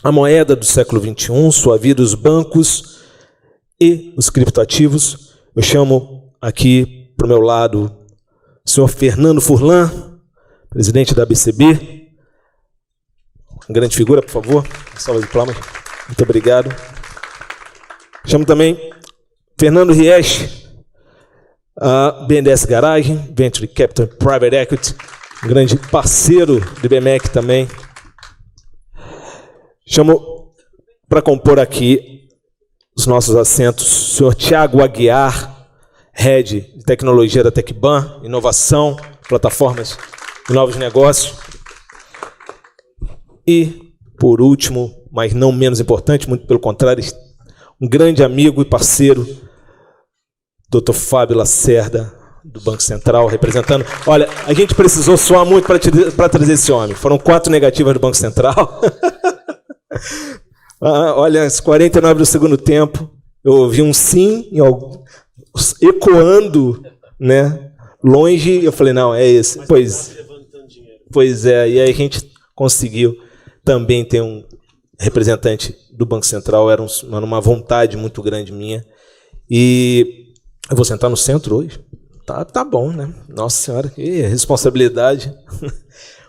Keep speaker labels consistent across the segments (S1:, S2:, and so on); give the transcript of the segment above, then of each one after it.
S1: a moeda do século XXI, sua vida, os bancos e os criptoativos. Eu chamo aqui para o meu lado o senhor Fernando Furlan, presidente da ABCB. Uma grande figura, por favor. Uma salva de palmas. Muito obrigado. Chamo também Fernando Riesch, a BNDES Garage, Venture Capital Private Equity, um grande parceiro do BMEC também. Chamo para compor aqui os nossos assentos o senhor Tiago Aguiar, Head de Tecnologia da Tecban, Inovação, Plataformas e Novos Negócios. E, por último, mas não menos importante, muito pelo contrário, um grande amigo e parceiro, Dr. Fábio Lacerda, do Banco Central, representando... Olha, a gente precisou suar muito para trazer esse homem. Foram 4 negativas do Banco Central. Olha, às 49 do segundo tempo, eu ouvi um sim ecoando, né, longe, eu falei, não, é esse. Pois é, e aí a gente conseguiu também ter um representante do Banco Central, era uma vontade muito grande minha. E eu vou sentar no centro hoje? Tá bom, né? Nossa Senhora, que responsabilidade.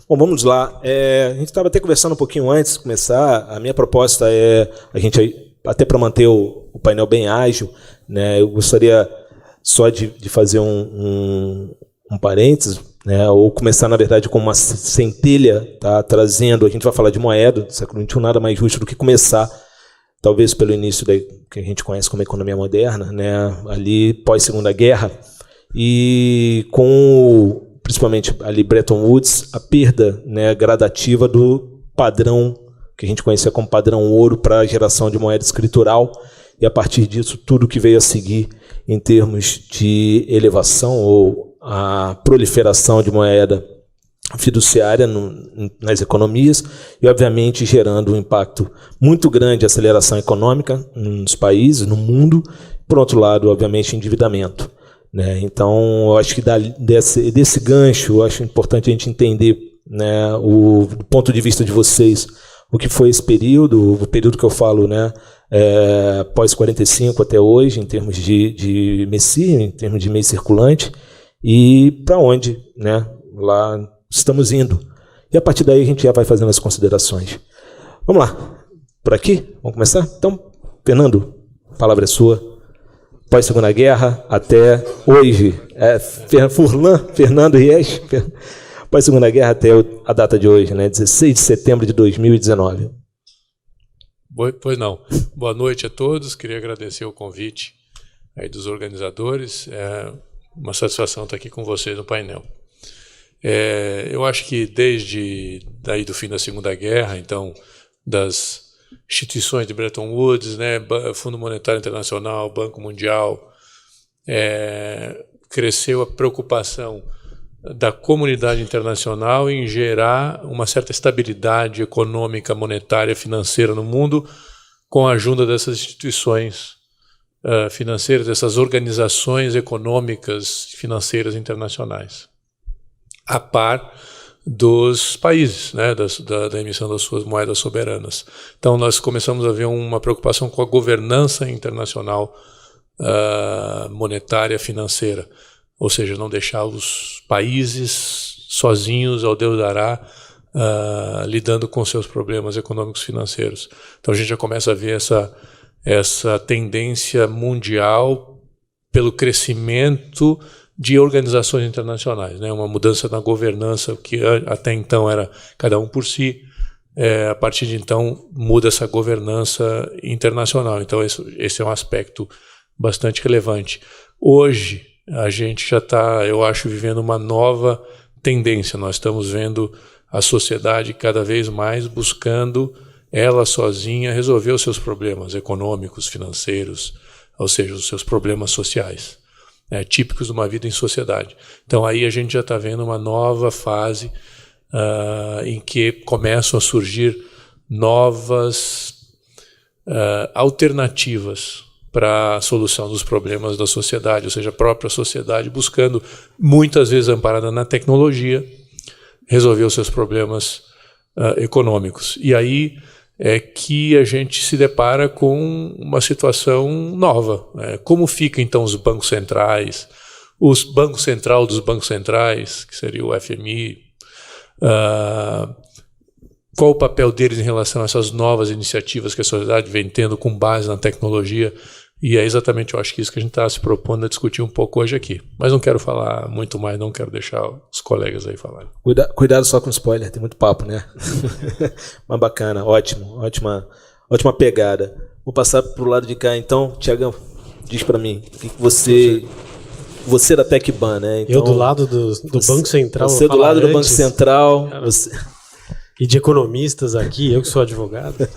S1: Bom, vamos lá. A gente estava até conversando um pouquinho antes de começar. A minha proposta é a gente, até para manter o painel bem ágil, né, eu gostaria só de fazer um parênteses, né, ou começar, na verdade, com uma centelha, tá, trazendo, a gente vai falar de moeda do século XXI, nada mais justo do que começar, talvez pelo início da que a gente conhece como economia moderna, né, ali pós-Segunda Guerra, e com, principalmente ali Bretton Woods, a perda, né, gradativa do padrão que a gente conhecia como padrão ouro para a geração de moeda escritural, e a partir disso tudo que veio a seguir em termos de elevação ou a proliferação de moeda fiduciária nas economias e, obviamente, gerando um impacto muito grande de aceleração econômica nos países, no mundo, por outro lado, obviamente, endividamento, né? Então, eu acho que desse gancho, eu acho importante a gente entender, né, do ponto de vista de vocês, o que foi esse período, o período que eu falo, né, pós-45 até hoje, em termos de MESI, em termos de meio circulante, e para onde, né, lá estamos indo. E a partir daí a gente já vai fazendo as considerações. Vamos lá. Por aqui? Vamos começar? Então, Fernando, a palavra é sua. Pós-Segunda Guerra até hoje. Fernando Riesch. Pós-Segunda Guerra até a data de hoje, né, 16 de setembro de 2019.
S2: Pois não. Boa noite a todos. Queria agradecer o convite aí dos organizadores. É uma satisfação estar aqui com vocês no painel. Eu acho que desde daí do fim da Segunda Guerra, então, das instituições de Bretton Woods, né, Fundo Monetário Internacional, Banco Mundial, cresceu a preocupação da comunidade internacional em gerar uma certa estabilidade econômica, monetária, financeira no mundo, com a ajuda dessas instituições financeiras, dessas organizações econômicas financeiras internacionais, a par dos países, né, da emissão das suas moedas soberanas. Então, nós começamos a ver uma preocupação com a governança internacional monetária financeira, ou seja, não deixar os países sozinhos, ao Deus dará, lidando com seus problemas econômicos financeiros. Então, a gente já começa a ver essa tendência mundial pelo crescimento de organizações internacionais, né? Uma mudança na governança, que até então era cada um por si, a partir de então muda essa governança internacional. Então esse é um aspecto bastante relevante. Hoje a gente já está, eu acho, vivendo uma nova tendência. Nós estamos vendo a sociedade cada vez mais buscando ela sozinha resolver os seus problemas econômicos, financeiros, ou seja, os seus problemas sociais, típicos de uma vida em sociedade. Então aí a gente já está vendo uma nova fase em que começam a surgir novas alternativas para a solução dos problemas da sociedade, ou seja, a própria sociedade buscando, muitas vezes amparada na tecnologia, resolver os seus problemas econômicos. E aí é que a gente se depara com uma situação nova. Como ficam, então, os bancos centrais, os bancos central dos bancos centrais, que seria o FMI, qual o papel deles em relação a essas novas iniciativas que a sociedade vem tendo com base na tecnologia? E é exatamente, eu acho que isso que a gente está se propondo a discutir um pouco hoje aqui. Mas não quero falar muito mais, não quero deixar os colegas aí falarem.
S1: Cuidado só com spoiler, tem muito papo, né? Mas bacana, ótima pegada. Vou passar pro lado de cá, então. Tiagão, diz para mim, o que você da TecBan, né? Então,
S3: eu do lado do Banco Central.
S1: Você do lado do Banco Central.
S3: E de economistas aqui, eu que sou advogado.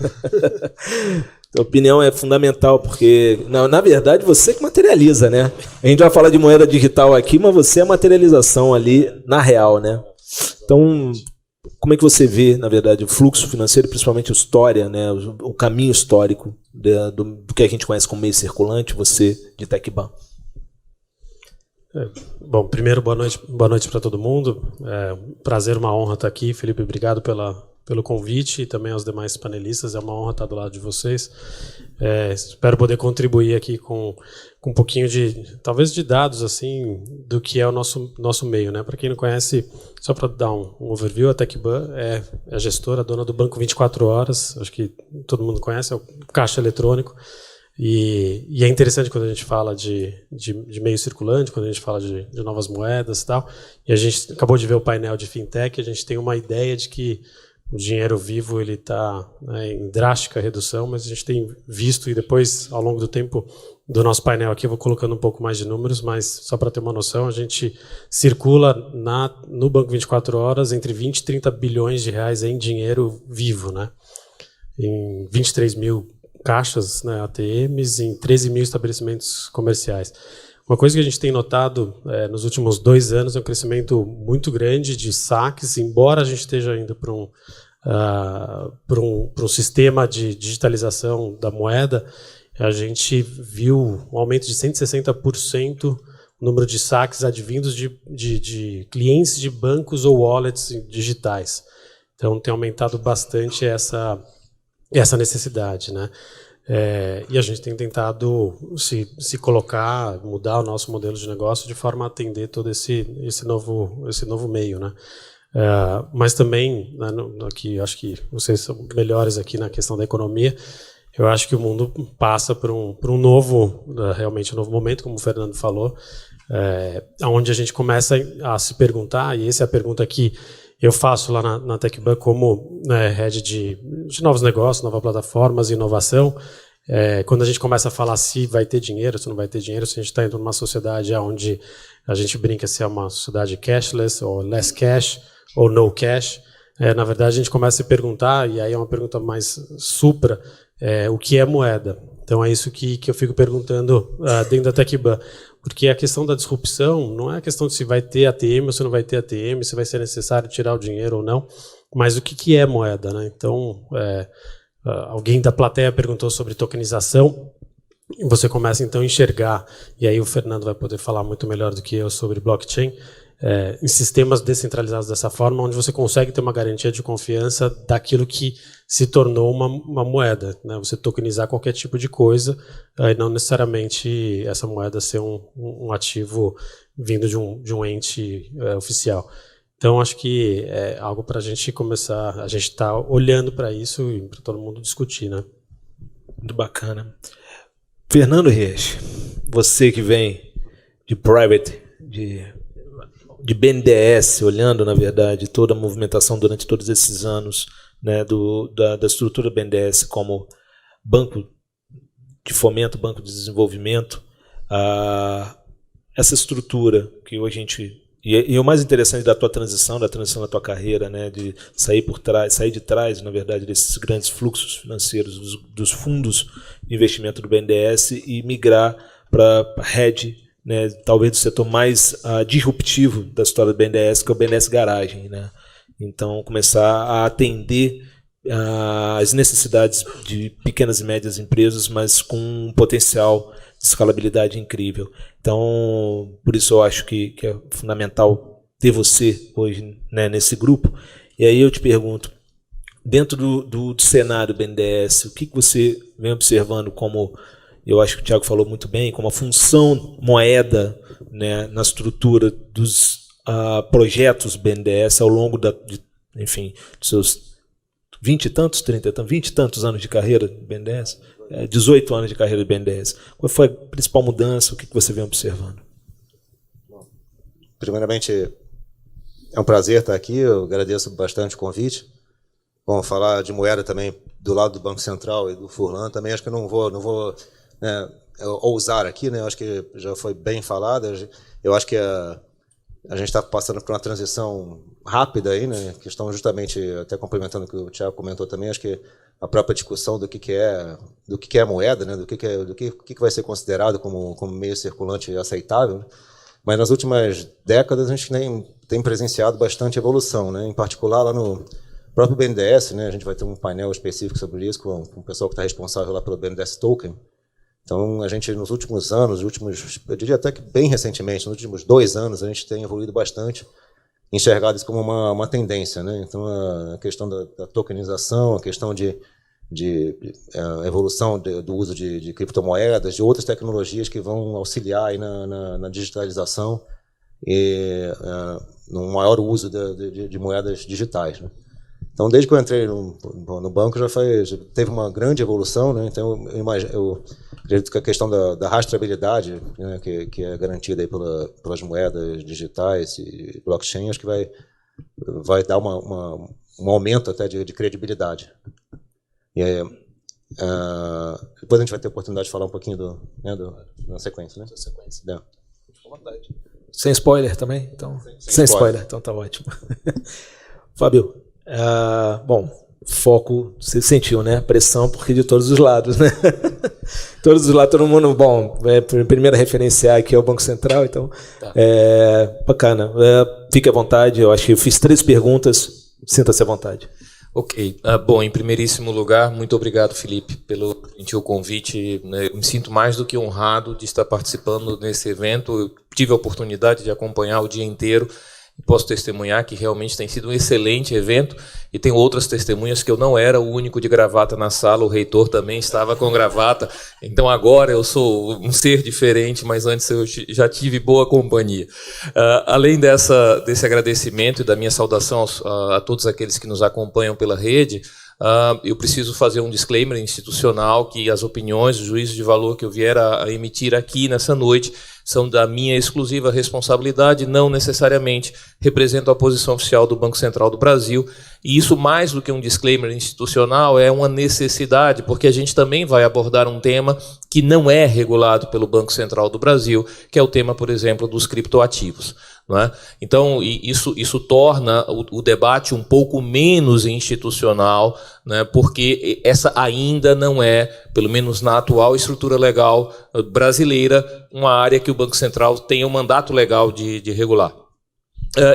S1: A opinião é fundamental, porque, na verdade, você que materializa, né? A gente vai falar de moeda digital aqui, mas você é a materialização ali na real, né? Então, como é que você vê, na verdade, o fluxo financeiro, principalmente a história, né? O caminho histórico do que a gente conhece como meio circulante, você de TecBan?
S3: Bom, primeiro, boa noite para todo mundo. Prazer, uma honra estar aqui. Felipe, obrigado pelo convite e também aos demais panelistas. É uma honra estar do lado de vocês. Espero poder contribuir aqui com um pouquinho talvez de dados assim do que é o nosso meio, né? Para quem não conhece, só para dar um overview, a TecBan é a gestora, dona do Banco 24 Horas. Acho que todo mundo conhece, é o caixa eletrônico. E é interessante quando a gente fala de meio circulante, quando a gente fala de novas moedas e tal. E a gente acabou de ver o painel de fintech, a gente tem uma ideia de que o dinheiro vivo ele está, né, em drástica redução, mas a gente tem visto, e depois, ao longo do tempo do nosso painel aqui, eu vou colocando um pouco mais de números, mas só para ter uma noção, a gente circula no Banco 24 Horas entre 20 e 30 bilhões de reais em dinheiro vivo, né? Em 23 mil caixas, né, ATMs, em 13 mil estabelecimentos comerciais. Uma coisa que a gente tem notado nos últimos 2 anos é um crescimento muito grande de saques, embora a gente esteja indo para um sistema de digitalização da moeda, a gente viu um aumento de 160% no número de saques advindos de clientes de bancos ou wallets digitais. Então tem aumentado bastante essa necessidade, né? E a gente tem tentado se colocar, mudar o nosso modelo de negócio de forma a atender todo esse novo meio, né? Mas também, né, aqui, acho que vocês são melhores aqui na questão da economia. Eu acho que o mundo passa por um novo, realmente um novo momento, como o Fernando falou, onde a gente começa a se perguntar, e essa é a pergunta que eu faço lá na TecBan como, né, head de novos negócios, novas plataformas, inovação. Quando a gente começa a falar se vai ter dinheiro, se não vai ter dinheiro, se a gente está indo numa sociedade onde a gente brinca se é uma sociedade cashless, ou less cash, ou no cash. Na verdade, a gente começa a se perguntar, e aí é uma pergunta mais supra, o que é moeda? Então é isso que eu fico perguntando dentro da TecBan. Porque a questão da disrupção não é a questão de se vai ter ATM ou se não vai ter ATM, se vai ser necessário tirar o dinheiro ou não, mas o que é moeda, né? Então, alguém da plateia perguntou sobre tokenização, e você começa então a enxergar, e aí o Fernando vai poder falar muito melhor do que eu sobre blockchain, em sistemas descentralizados dessa forma, onde você consegue ter uma garantia de confiança daquilo que se tornou uma moeda, né? Você tokenizar qualquer tipo de coisa, e não necessariamente essa moeda ser um ativo vindo de um ente oficial. Então, acho que é algo para a gente começar, a gente está olhando para isso e para todo mundo discutir, né?
S1: Muito bacana. Fernando Reis, você que vem de private, de BNDES, olhando, na verdade, toda a movimentação durante todos esses anos, né, da estrutura BNDES como banco de fomento, banco de desenvolvimento, essa estrutura que hoje a gente... E o mais interessante da tua transição da tua carreira, né, de sair de trás, na verdade, desses grandes fluxos financeiros, dos fundos de investimento do BNDES e migrar para head, né, talvez do setor mais disruptivo da história do BNDES, que é o BNDES Garagem, né? Então, começar a atender as necessidades de pequenas e médias empresas, mas com um potencial de escalabilidade incrível. Então, por isso eu acho que é fundamental ter você hoje, né, nesse grupo. E aí eu te pergunto, dentro do cenário BNDES, o que você vem observando como, eu acho que o Thiago falou muito bem, como a função moeda, né, na estrutura dos projetos BNDES ao longo de seus 20 e tantos, 30 e tantos, 20 e tantos anos de carreira de BNDES, 18 anos de carreira de BNDES. Qual foi a principal mudança? O que você vem observando?
S4: Primeiramente, é um prazer estar aqui, eu agradeço bastante o convite. Bom, falar de moeda também do lado do Banco Central e do Furlan também, acho que eu não vou ousar aqui, né? Eu acho que já foi bem falado. Eu acho que a gente está passando por uma transição rápida aí, né? Que estão justamente, até complementando o que o Thiago comentou também, acho que a própria discussão do que é moeda, né? Do que vai ser considerado como meio circulante aceitável, né? Mas nas últimas décadas a gente tem presenciado bastante evolução, né? Em particular lá no próprio BNDES, né? A gente vai ter um painel específico sobre isso com o pessoal que está responsável lá pelo BNDES Token. Então, a gente, nos últimos anos, eu diria até que bem recentemente, nos últimos 2 anos, a gente tem evoluído bastante, enxergado isso como uma tendência, né? Então, a questão da tokenização, a questão de evolução do uso de criptomoedas, de outras tecnologias que vão auxiliar aí na digitalização e no maior uso de moedas digitais, né? Então, desde que eu entrei no banco, já teve uma grande evolução, né? Então, eu acredito que a questão da rastreabilidade, né, que é garantida aí pelas moedas digitais e blockchain, acho que vai dar um aumento até de credibilidade. E aí, depois a gente vai ter a oportunidade de falar um pouquinho na sequência, né?
S1: Sequência. Sem spoiler também? Então, sem spoiler. Então tá ótimo. Fábio, bom, foco, você sentiu, né? Pressão, porque de todos os lados, né? Todos os lados, todo mundo, bom, primeiro a referenciar aqui é o Banco Central, então, tá. Bacana. Fique à vontade, eu acho que eu fiz 3 perguntas, sinta-se à vontade.
S5: Ok. Bom, em primeiríssimo lugar, muito obrigado, Felipe, pelo gentil convite. Eu me sinto mais do que honrado de estar participando desse evento. Eu tive a oportunidade de acompanhar o dia inteiro e posso testemunhar que realmente tem sido um excelente evento. E tenho outras testemunhas que eu não era o único de gravata na sala, o reitor também estava com gravata. Então agora eu sou um ser diferente, mas antes eu já tive boa companhia. Além desse agradecimento e da minha saudação a todos aqueles que nos acompanham pela rede, eu preciso fazer um disclaimer institucional que as opiniões, os juízos de valor que eu vier a emitir aqui nessa noite são da minha exclusiva responsabilidade, não necessariamente representam a posição oficial do Banco Central do Brasil. E isso, mais do que um disclaimer institucional, é uma necessidade, porque a gente também vai abordar um tema que não é regulado pelo Banco Central do Brasil, que é o tema, por exemplo, dos criptoativos. Não é? Então, isso torna o debate um pouco menos institucional, né, porque essa ainda não é, pelo menos na atual estrutura legal brasileira, uma área que o Banco Central tem um mandato legal de regular.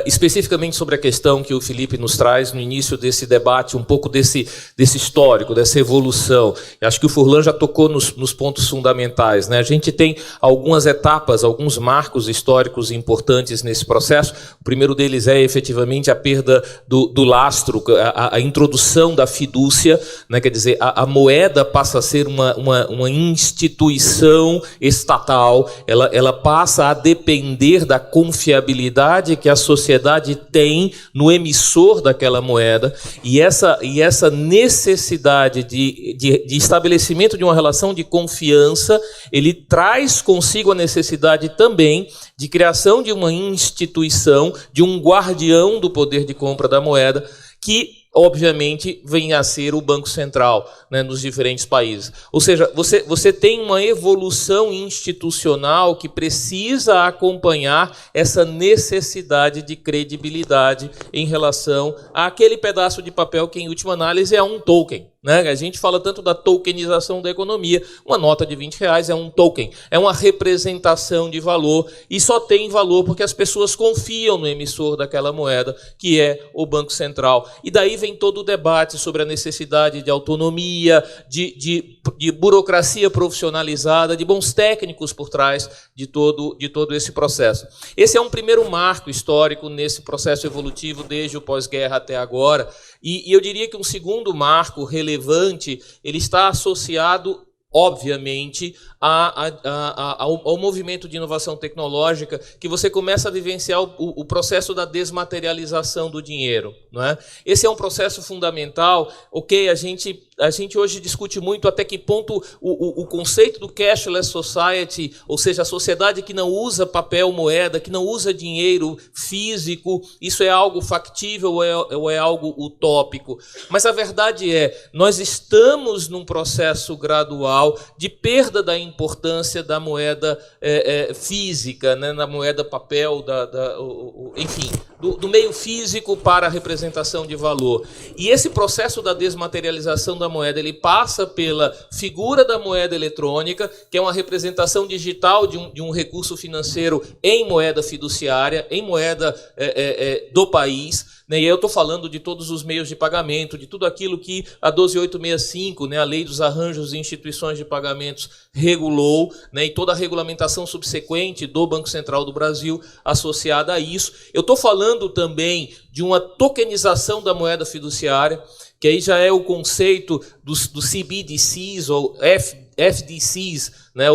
S5: Especificamente sobre a questão que o Felipe nos traz no início desse debate, um pouco desse histórico, dessa evolução. Eu acho que o Furlan já tocou nos pontos fundamentais, né? A gente tem algumas etapas, alguns marcos históricos importantes nesse processo. O primeiro deles é efetivamente a perda do lastro, a introdução da fidúcia, né? Quer dizer, a moeda passa a ser uma instituição estatal, ela passa a depender da confiabilidade que a sociedade tem no emissor daquela moeda, e essa necessidade de estabelecimento de uma relação de confiança, ele traz consigo a necessidade também de criação de uma instituição, de um guardião do poder de compra da moeda, que obviamente vem a ser o Banco Central, né, nos diferentes países. Ou seja, você tem uma evolução institucional que precisa acompanhar essa necessidade de credibilidade em relação àquele pedaço de papel que, em última análise, é um token. Né? A gente fala tanto da tokenização da economia. Uma nota de R$20 é um token, é uma representação de valor, e só tem valor porque as pessoas confiam no emissor daquela moeda, que é o Banco Central. E daí vem todo o debate sobre a necessidade de autonomia, de burocracia profissionalizada, de bons técnicos por trás de todo esse processo. Esse é um primeiro marco histórico nesse processo evolutivo desde o pós-guerra até agora, E eu diria que um segundo marco relevante, ele está associado, obviamente, ao movimento de inovação tecnológica, que você começa a vivenciar o processo da desmaterialização do dinheiro, não é? Esse é um processo fundamental. Ok, a gente hoje discute muito até que ponto o conceito do cashless society, ou seja, a sociedade que não usa papel, moeda, que não usa dinheiro físico, isso é algo factível ou é algo utópico? Mas a verdade é, nós estamos num processo gradual de perda da importância da moeda física, né, na moeda papel, enfim, do meio físico para a representação de valor. E esse processo da desmaterialização da moeda, ele passa pela figura da moeda eletrônica, que é uma representação digital de um recurso financeiro em moeda fiduciária, em moeda do país. E aí eu estou falando de todos os meios de pagamento, de tudo aquilo que a 12865, né, a Lei dos Arranjos e Instituições de Pagamentos, regulou, né, e toda a regulamentação subsequente do Banco Central do Brasil associada a isso. Eu estou falando também de uma tokenização da moeda fiduciária, que aí já é o conceito dos CBDCs ou FDCs, né,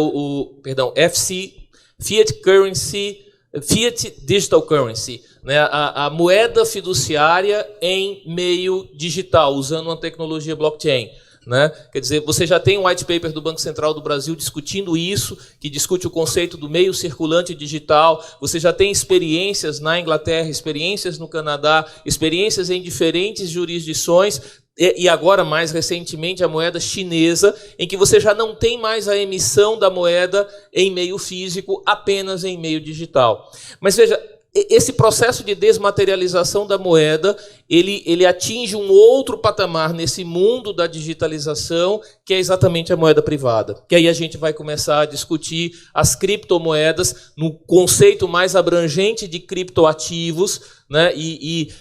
S5: Fiat Digital Currency, né, a moeda fiduciária em meio digital, usando uma tecnologia blockchain. Né? Quer dizer, você já tem um white paper do Banco Central do Brasil discutindo isso, que discute o conceito do meio circulante digital. Você já tem experiências na Inglaterra, experiências no Canadá, experiências em diferentes jurisdições, e agora, mais recentemente, a moeda chinesa, em que você já não tem mais a emissão da moeda em meio físico, apenas em meio digital. Mas veja, esse processo de desmaterialização da moeda, ele atinge um outro patamar nesse mundo da digitalização, que é exatamente a moeda privada. Que aí a gente vai começar a discutir as criptomoedas no conceito mais abrangente de criptoativos, né?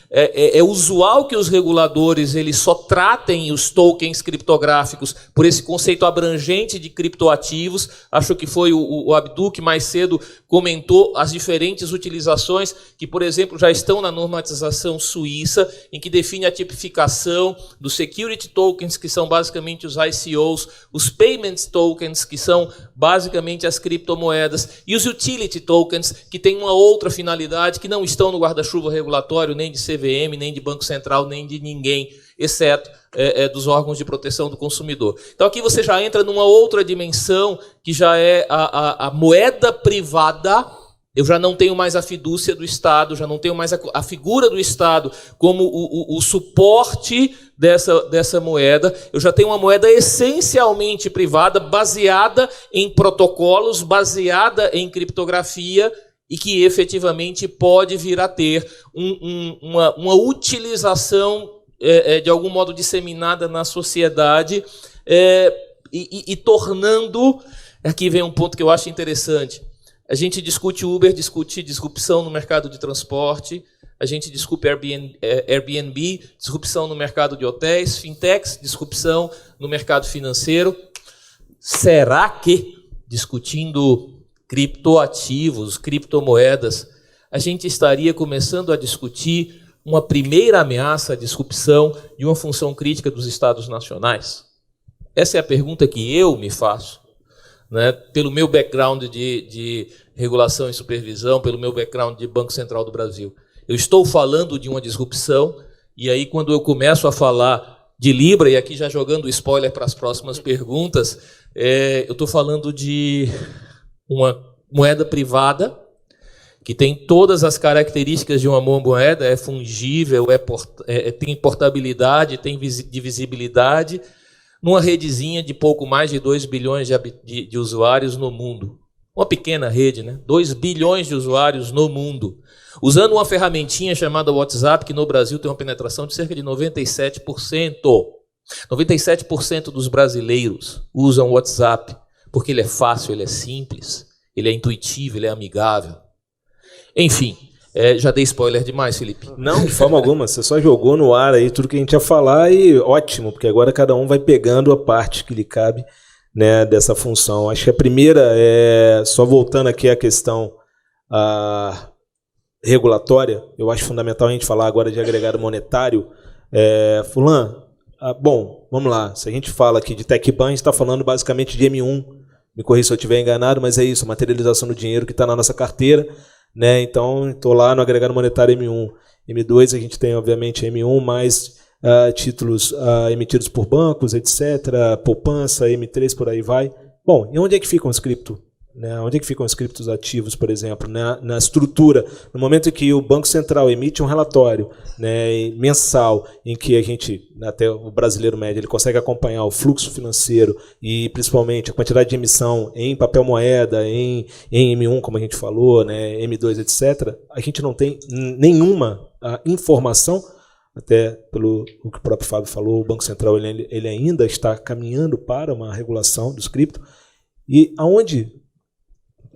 S5: É usual que os reguladores eles só tratem os tokens criptográficos por esse conceito abrangente de criptoativos. Acho que foi o Abdu que mais cedo comentou as diferentes utilizações que, por exemplo, já estão na normatização suíça, em que define a tipificação dos security tokens, que são basicamente os ICOs, os payment tokens, que são basicamente as criptomoedas, e os utility tokens, que têm uma outra finalidade, que não estão no guarda-chuva regulatório, nem de CVM, nem de Banco Central, nem de ninguém, exceto dos órgãos de proteção do consumidor. Então aqui você já entra numa outra dimensão, que já é a moeda privada. Eu já não tenho mais a fidúcia do Estado, já não tenho mais a figura do Estado como o suporte dessa moeda. Eu já tenho uma moeda essencialmente privada, baseada em protocolos, baseada em criptografia, e que efetivamente pode vir a ter uma utilização de algum modo disseminada na sociedade, e tornando... Aqui vem um ponto que eu acho interessante. A gente discute Uber, discute disrupção no mercado de transporte, a gente discute Airbnb, disrupção no mercado de hotéis, fintechs, disrupção no mercado financeiro. Será que, discutindo criptoativos, criptomoedas, a gente estaria começando a discutir uma primeira ameaça à disrupção de uma função crítica dos Estados nacionais? Essa é a pergunta que eu me faço. Né, pelo meu background de regulação e supervisão, pelo meu background de Banco Central do Brasil. Eu estou falando de uma disrupção, e aí quando eu começo a falar de Libra, e aqui já jogando spoiler para as próximas perguntas, eu estou falando de uma moeda privada, que tem todas as características de uma moeda, é fungível, tem portabilidade, tem divisibilidade, numa redezinha de pouco mais de 2 bilhões de usuários no mundo. Uma pequena rede, né? 2 bilhões de usuários no mundo. Usando uma ferramentinha chamada WhatsApp, que no Brasil tem uma penetração de cerca de 97%. 97% dos brasileiros usam o WhatsApp porque ele é fácil, ele é simples, ele é intuitivo, ele é amigável. Enfim, já dei spoiler demais, Felipe?
S1: Não, de forma alguma. Você só jogou no ar aí tudo que a gente ia falar e ótimo, porque agora cada um vai pegando a parte que lhe cabe, né, dessa função. Acho que a primeira só voltando aqui à questão regulatória, eu acho fundamental a gente falar agora de agregado monetário. Fulan, bom, vamos lá. Se a gente fala aqui de TecBan, a gente está falando basicamente de M1. Me corrija se eu estiver enganado, mas é isso, materialização do dinheiro que está na nossa carteira, né? Então, estou lá no agregado monetário M1. M2 a gente tem, obviamente, M1 mais títulos emitidos por bancos, etc., poupança, M3, por aí vai. Bom, e onde é que ficam os cripto? Né? Onde é que ficam os criptos ativos, por exemplo? Na estrutura, no momento em que o Banco Central emite um relatório, né, mensal, em que a gente, até o brasileiro médio, ele consegue acompanhar o fluxo financeiro e principalmente a quantidade de emissão em papel moeda, em M1, como a gente falou, né, M2, etc., a gente não tem nenhuma informação, até pelo o que o próprio Fábio falou, o Banco Central ele ainda está caminhando para uma regulação dos cripto. E aonde,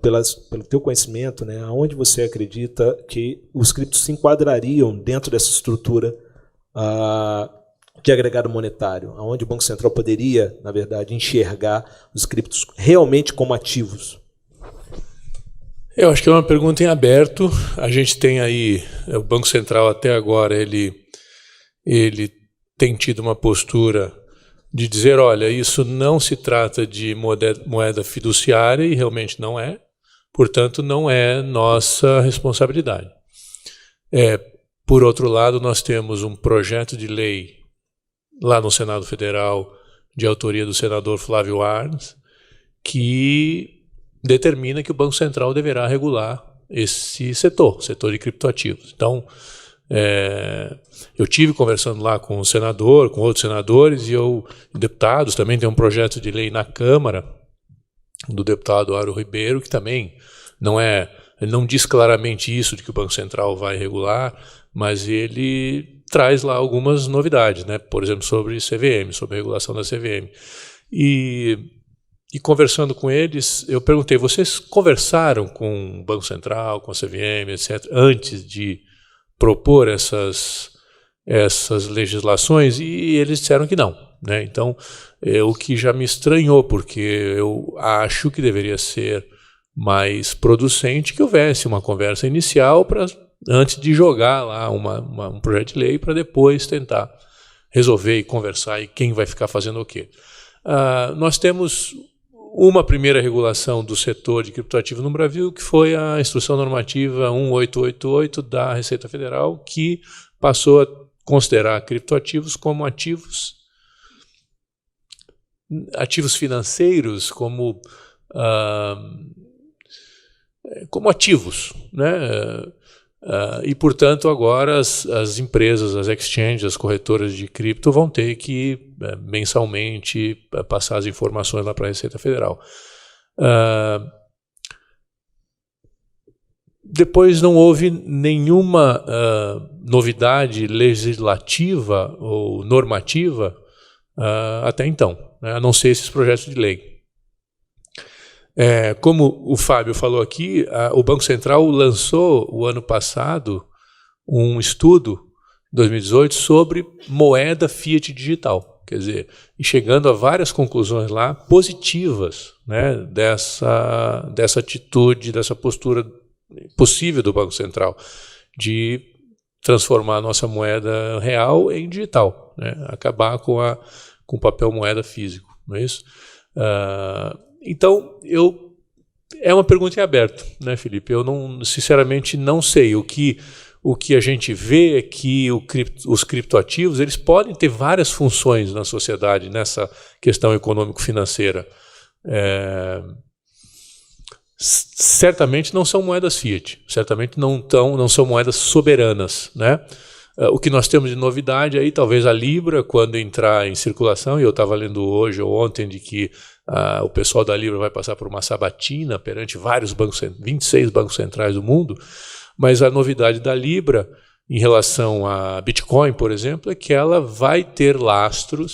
S1: pelo teu conhecimento, né, aonde você acredita que os criptos se enquadrariam dentro dessa estrutura de agregado monetário? Aonde o Banco Central poderia, na verdade, enxergar os criptos realmente como ativos?
S2: Eu acho que é uma pergunta em aberto. A gente tem aí, o Banco Central até agora, ele tem tido uma postura de dizer, olha, isso não se trata de moeda fiduciária, e realmente não é, portanto, não é nossa responsabilidade. Por outro lado, nós temos um projeto de lei lá no Senado Federal, de autoria do senador Flávio Arnes, que determina que o Banco Central deverá regular esse setor de criptoativos. Então, eu tive conversando lá com o senador, com outros senadores e deputados, também tem um projeto de lei na Câmara do deputado Aro Ribeiro, que também ele não diz claramente isso de que o Banco Central vai regular, mas ele traz lá algumas novidades, né? Por exemplo, sobre CVM, sobre a regulação da CVM. E conversando com eles, eu perguntei, vocês conversaram com o Banco Central, com a CVM, etc., antes de propor essas legislações? E eles disseram que não, né? Então, o que já me estranhou, porque eu acho que deveria ser mais producente que houvesse uma conversa inicial antes de jogar lá um projeto de lei para depois tentar resolver e conversar e quem vai ficar fazendo o quê. Nós temos uma primeira regulação do setor de criptoativos no Brasil, que foi a Instrução Normativa 1888 da Receita Federal, que passou a considerar criptoativos como ativos financeiros, como ativos, né? E, portanto, agora as empresas, as exchanges, as corretoras de cripto vão ter que mensalmente passar as informações lá para a Receita Federal. Depois não houve nenhuma novidade legislativa ou normativa até então, né, a não ser esses projetos de lei. Como o Fábio falou aqui, o Banco Central lançou o ano passado um estudo, em 2018, sobre moeda fiat digital. Quer dizer, e chegando a várias conclusões lá positivas, né, dessa atitude, dessa postura possível do Banco Central de transformar a nossa moeda real em digital, né, acabar com o papel moeda físico, não é isso? Então, é uma pergunta em aberto, né, Felipe? Eu sinceramente não sei. O que a gente vê é que os criptoativos eles podem ter várias funções na sociedade nessa questão econômico-financeira. Certamente não são moedas fiat, certamente não são moedas soberanas, né? O que nós temos de novidade aí, talvez a Libra, quando entrar em circulação, e eu estava lendo hoje ou ontem de que o pessoal da Libra vai passar por uma sabatina perante vários 26 bancos centrais do mundo, mas a novidade da Libra em relação a Bitcoin, por exemplo, é que ela vai ter lastro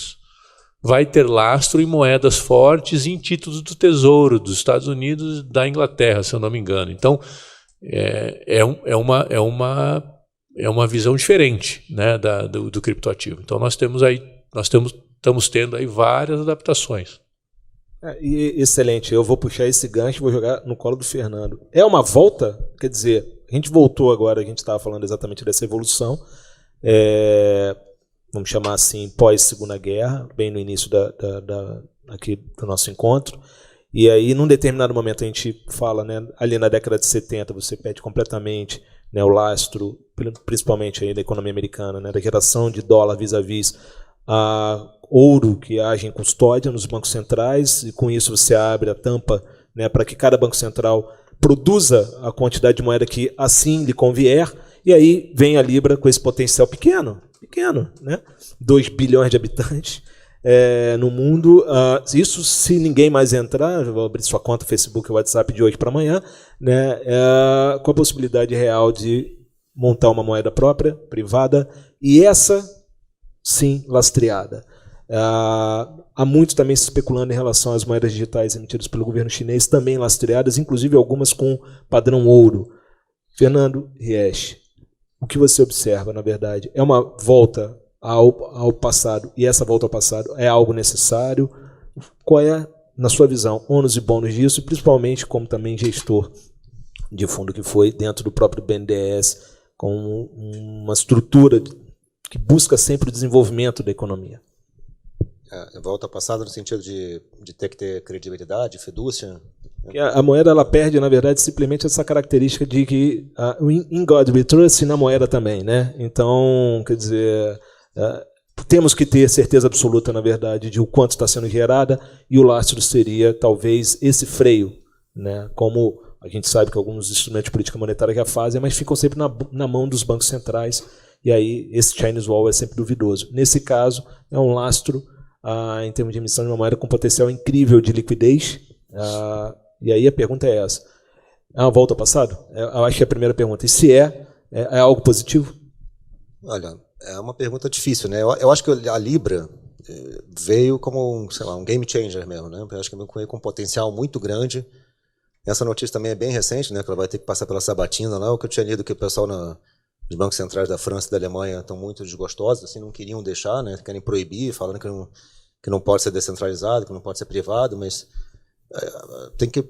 S2: em moedas fortes e em títulos do Tesouro dos Estados Unidos e da Inglaterra, se eu não me engano. Então, é uma visão diferente, né, do criptoativo. Então, estamos tendo aí várias adaptações.
S1: Excelente, eu vou puxar esse gancho e vou jogar no colo do Fernando. É uma volta? Quer dizer, a gente voltou agora, a gente estava falando exatamente dessa evolução. vamos chamar assim, pós-Segunda Guerra, bem no início aqui do nosso encontro. E aí, num determinado momento, a gente fala, né, ali na década de 70, você perde completamente, né, o lastro, principalmente aí da economia americana, né, da geração de dólar vis-à-vis a ouro que age em custódia nos bancos centrais, e com isso você abre a tampa, né, para que cada banco central produza a quantidade de moeda que assim lhe convier, e aí vem a Libra com esse potencial pequeno, né, 2 bilhões de habitantes no mundo. Isso se ninguém mais entrar, vou abrir sua conta Facebook e WhatsApp de hoje para amanhã, né, com a possibilidade real de montar uma moeda própria, privada, e essa, sim, lastreada. Há muito também se especulando em relação às moedas digitais emitidas pelo governo chinês, também lastreadas, inclusive algumas com padrão ouro. Fernando Riech, o que você observa, na verdade, é uma volta ao passado, e essa volta ao passado é algo necessário? Qual é, na sua visão, ônus e bônus disso, e principalmente como também gestor de fundo que foi dentro do próprio BNDES, com uma estrutura que busca sempre o desenvolvimento da economia?
S4: Volta ao passado no sentido de ter que ter credibilidade, fidúcia.
S1: A moeda, ela perde, na verdade, simplesmente essa característica de que in God we trust, e na moeda também, né? Então, quer dizer, temos que ter certeza absoluta, na verdade, de o quanto está sendo gerada, e o lastro seria, talvez, esse freio, né? Como a gente sabe que alguns instrumentos de política monetária já fazem, mas ficam sempre na mão dos bancos centrais, e aí esse Chinese Wall é sempre duvidoso. Nesse caso, é um lastro em termos de emissão de uma moeda com potencial incrível de liquidez. E aí a pergunta é essa. É uma volta ao passado? Eu acho que é a primeira pergunta. E se é algo positivo?
S4: Olha, é uma pergunta difícil, né? Eu acho que a Libra veio como um game changer mesmo, né? Eu acho que veio com um potencial muito grande. Essa notícia também é bem recente, né? Que ela vai ter que passar pela sabatina lá. O que eu tinha lido que o pessoal nos bancos centrais da França e da Alemanha estão muito desgostosos, assim, não queriam deixar, né? Querem proibir, falando que não pode ser descentralizado, que não pode ser privado, mas tem que...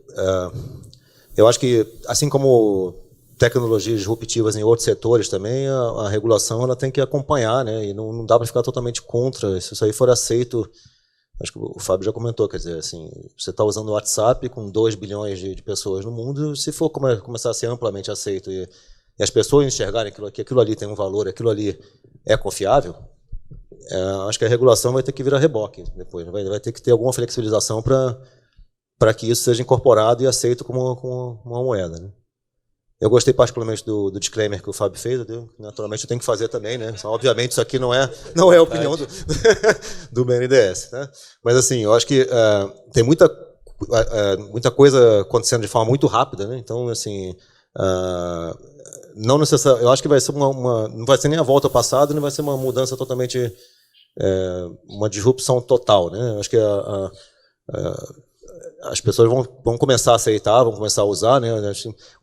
S4: eu acho que, assim como tecnologias disruptivas em outros setores também, a regulação ela tem que acompanhar, né? E não dá para ficar totalmente contra. Se isso aí for aceito, acho que o Fábio já comentou, quer dizer, assim, você está usando o WhatsApp com 2 bilhões de pessoas no mundo, se for começar a ser amplamente aceito e as pessoas enxergarem que aquilo ali tem um valor, aquilo ali é confiável, acho que a regulação vai ter que virar reboque depois, vai ter que ter alguma flexibilização para que isso seja incorporado e aceito como uma moeda, né? Eu gostei particularmente do disclaimer que o Fábio fez, naturalmente eu tenho que fazer também, né? Obviamente isso aqui não é a opinião do BNDES, né? Mas assim, eu acho que tem muita coisa acontecendo de forma muito rápida, né? Então, assim, não necessariamente, eu acho que vai ser não vai ser nem a volta ao passado, nem vai ser uma mudança totalmente, uma disrupção total, né? Eu acho que as pessoas vão começar a aceitar, vão começar a usar, né?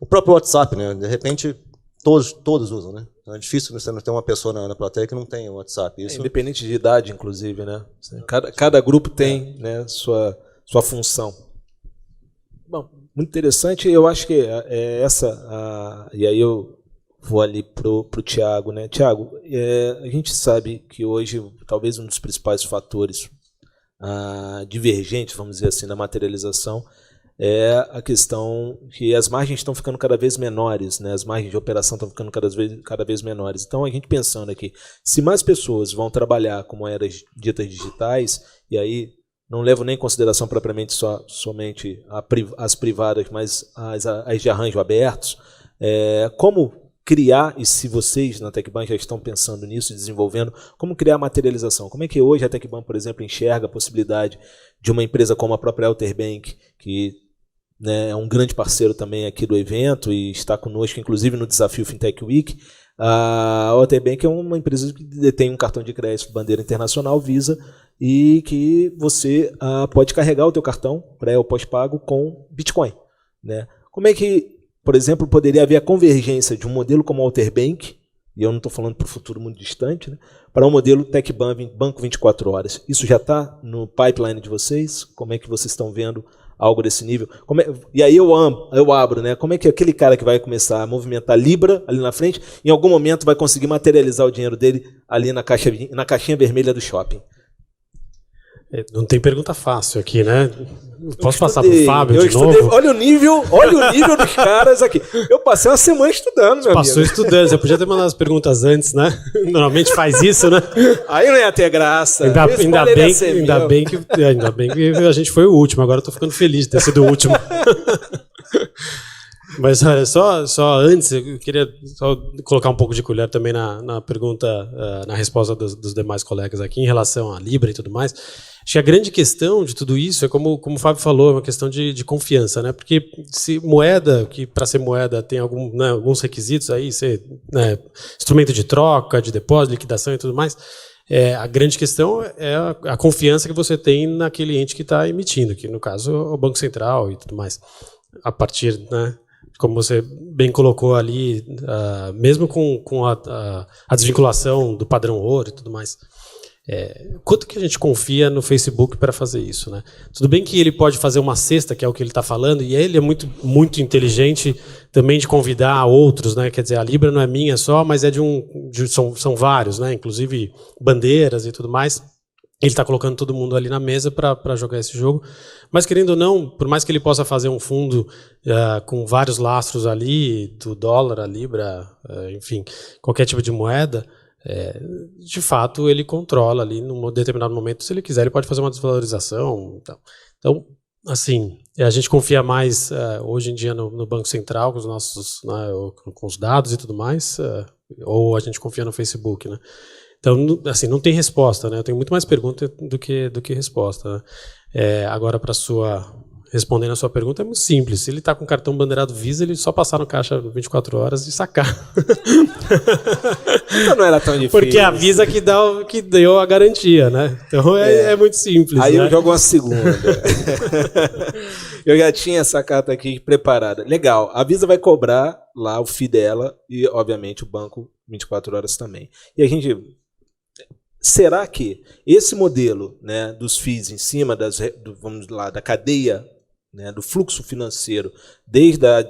S4: O próprio WhatsApp, né? De repente todos usam, né? É difícil você não ter uma pessoa na plateia que não tem o WhatsApp. Isso...
S1: independente de idade, inclusive, né? Cada grupo tem, né, sua função. Bom, muito interessante. Eu acho que e aí eu vou ali pro Tiago, né? Tiago, a gente sabe que hoje talvez um dos principais fatores divergentes, vamos dizer assim, na materialização é a questão que as margens estão ficando cada vez menores, né? As margens de operação estão ficando cada vez menores. Então, a gente pensando aqui, se mais pessoas vão trabalhar com moedas ditas digitais, e aí não levo nem em consideração propriamente somente as privadas, mas as de arranjo abertos, como criar, e se vocês na TecBan já estão pensando nisso, desenvolvendo, como criar materialização? Como é que hoje a TecBan, por exemplo, enxerga a possibilidade de uma empresa como a própria Alter Bank, que, né, é um grande parceiro também aqui do evento e está conosco, inclusive, no Desafio Fintech Week. A Alter Bank é uma empresa que detém um cartão de crédito bandeira internacional, Visa, e que você pode carregar o teu cartão pré ou pós-pago com Bitcoin, né? Como é que, por exemplo, poderia haver a convergência de um modelo como o Alter Bank, e eu não estou falando para o futuro muito distante, né, para um modelo TecBan, Banco 24 Horas. Isso já está no pipeline de vocês? Como é que vocês estão vendo algo desse nível. E aí eu abro, né? Como é que aquele cara que vai começar a movimentar Libra ali na frente, em algum momento vai conseguir materializar o dinheiro dele ali na caixinha vermelha do shopping?
S3: Não tem pergunta fácil aqui, né? Posso passar para o Fábio de novo?
S1: Olha o nível dos caras aqui. Eu passei uma semana estudando, meu
S3: Passou
S1: amigo.
S3: estudando. Você podia ter mandado as perguntas antes, né? Normalmente faz isso, né?
S1: Aí não ia ter graça.
S3: Ainda bem que a gente foi o último. Agora eu tô ficando feliz de ter sido o último. Mas olha, só antes, eu queria só colocar um pouco de colher também na pergunta, na resposta dos demais colegas aqui em relação à Libra e tudo mais. Acho que a grande questão de tudo isso é, como o Fábio falou, é uma questão de confiança, né? Porque se moeda, que para ser moeda tem alguns requisitos aí, ser, né, instrumento de troca, de depósito, liquidação e tudo mais, a grande questão é a confiança que você tem naquele ente que está emitindo, que no caso é o Banco Central e tudo mais. A partir, né, como você bem colocou ali, mesmo com a desvinculação do padrão ouro e tudo mais, quanto que a gente confia no Facebook para fazer isso, né? Tudo bem que ele pode fazer uma cesta, que é o que ele está falando, e ele é muito, muito inteligente também de convidar outros, né? Quer dizer, a Libra não é minha só, mas é são vários, né? Inclusive bandeiras e tudo mais. Ele está colocando todo mundo ali na mesa para jogar esse jogo. Mas, querendo ou não, por mais que ele possa fazer um fundo com vários lastros ali, do dólar, a Libra, enfim, qualquer tipo de moeda, de fato ele controla ali num determinado momento. Se ele quiser, ele pode fazer uma desvalorização. Então, assim, a gente confia mais hoje em dia no Banco Central, com os nossos, né, com os dados e tudo mais, ou a gente confia no Facebook, né? Então, assim, não tem resposta, né? Eu tenho muito mais pergunta do que resposta, né? Agora, respondendo a sua pergunta, é muito simples. Se ele está com cartão bandeirado Visa, ele só passar no caixa 24 horas e sacar.
S1: Então não era tão difícil.
S3: Porque é a Visa que deu a garantia, né? Então é muito simples.
S1: Aí, né? Eu jogo uma segunda. Eu já tinha essa carta aqui preparada. Legal, a Visa vai cobrar lá o FII dela e, obviamente, o banco 24 horas também. E a gente... Será que esse modelo, né, dos FIIs em cima da cadeia, né, do fluxo financeiro, desde a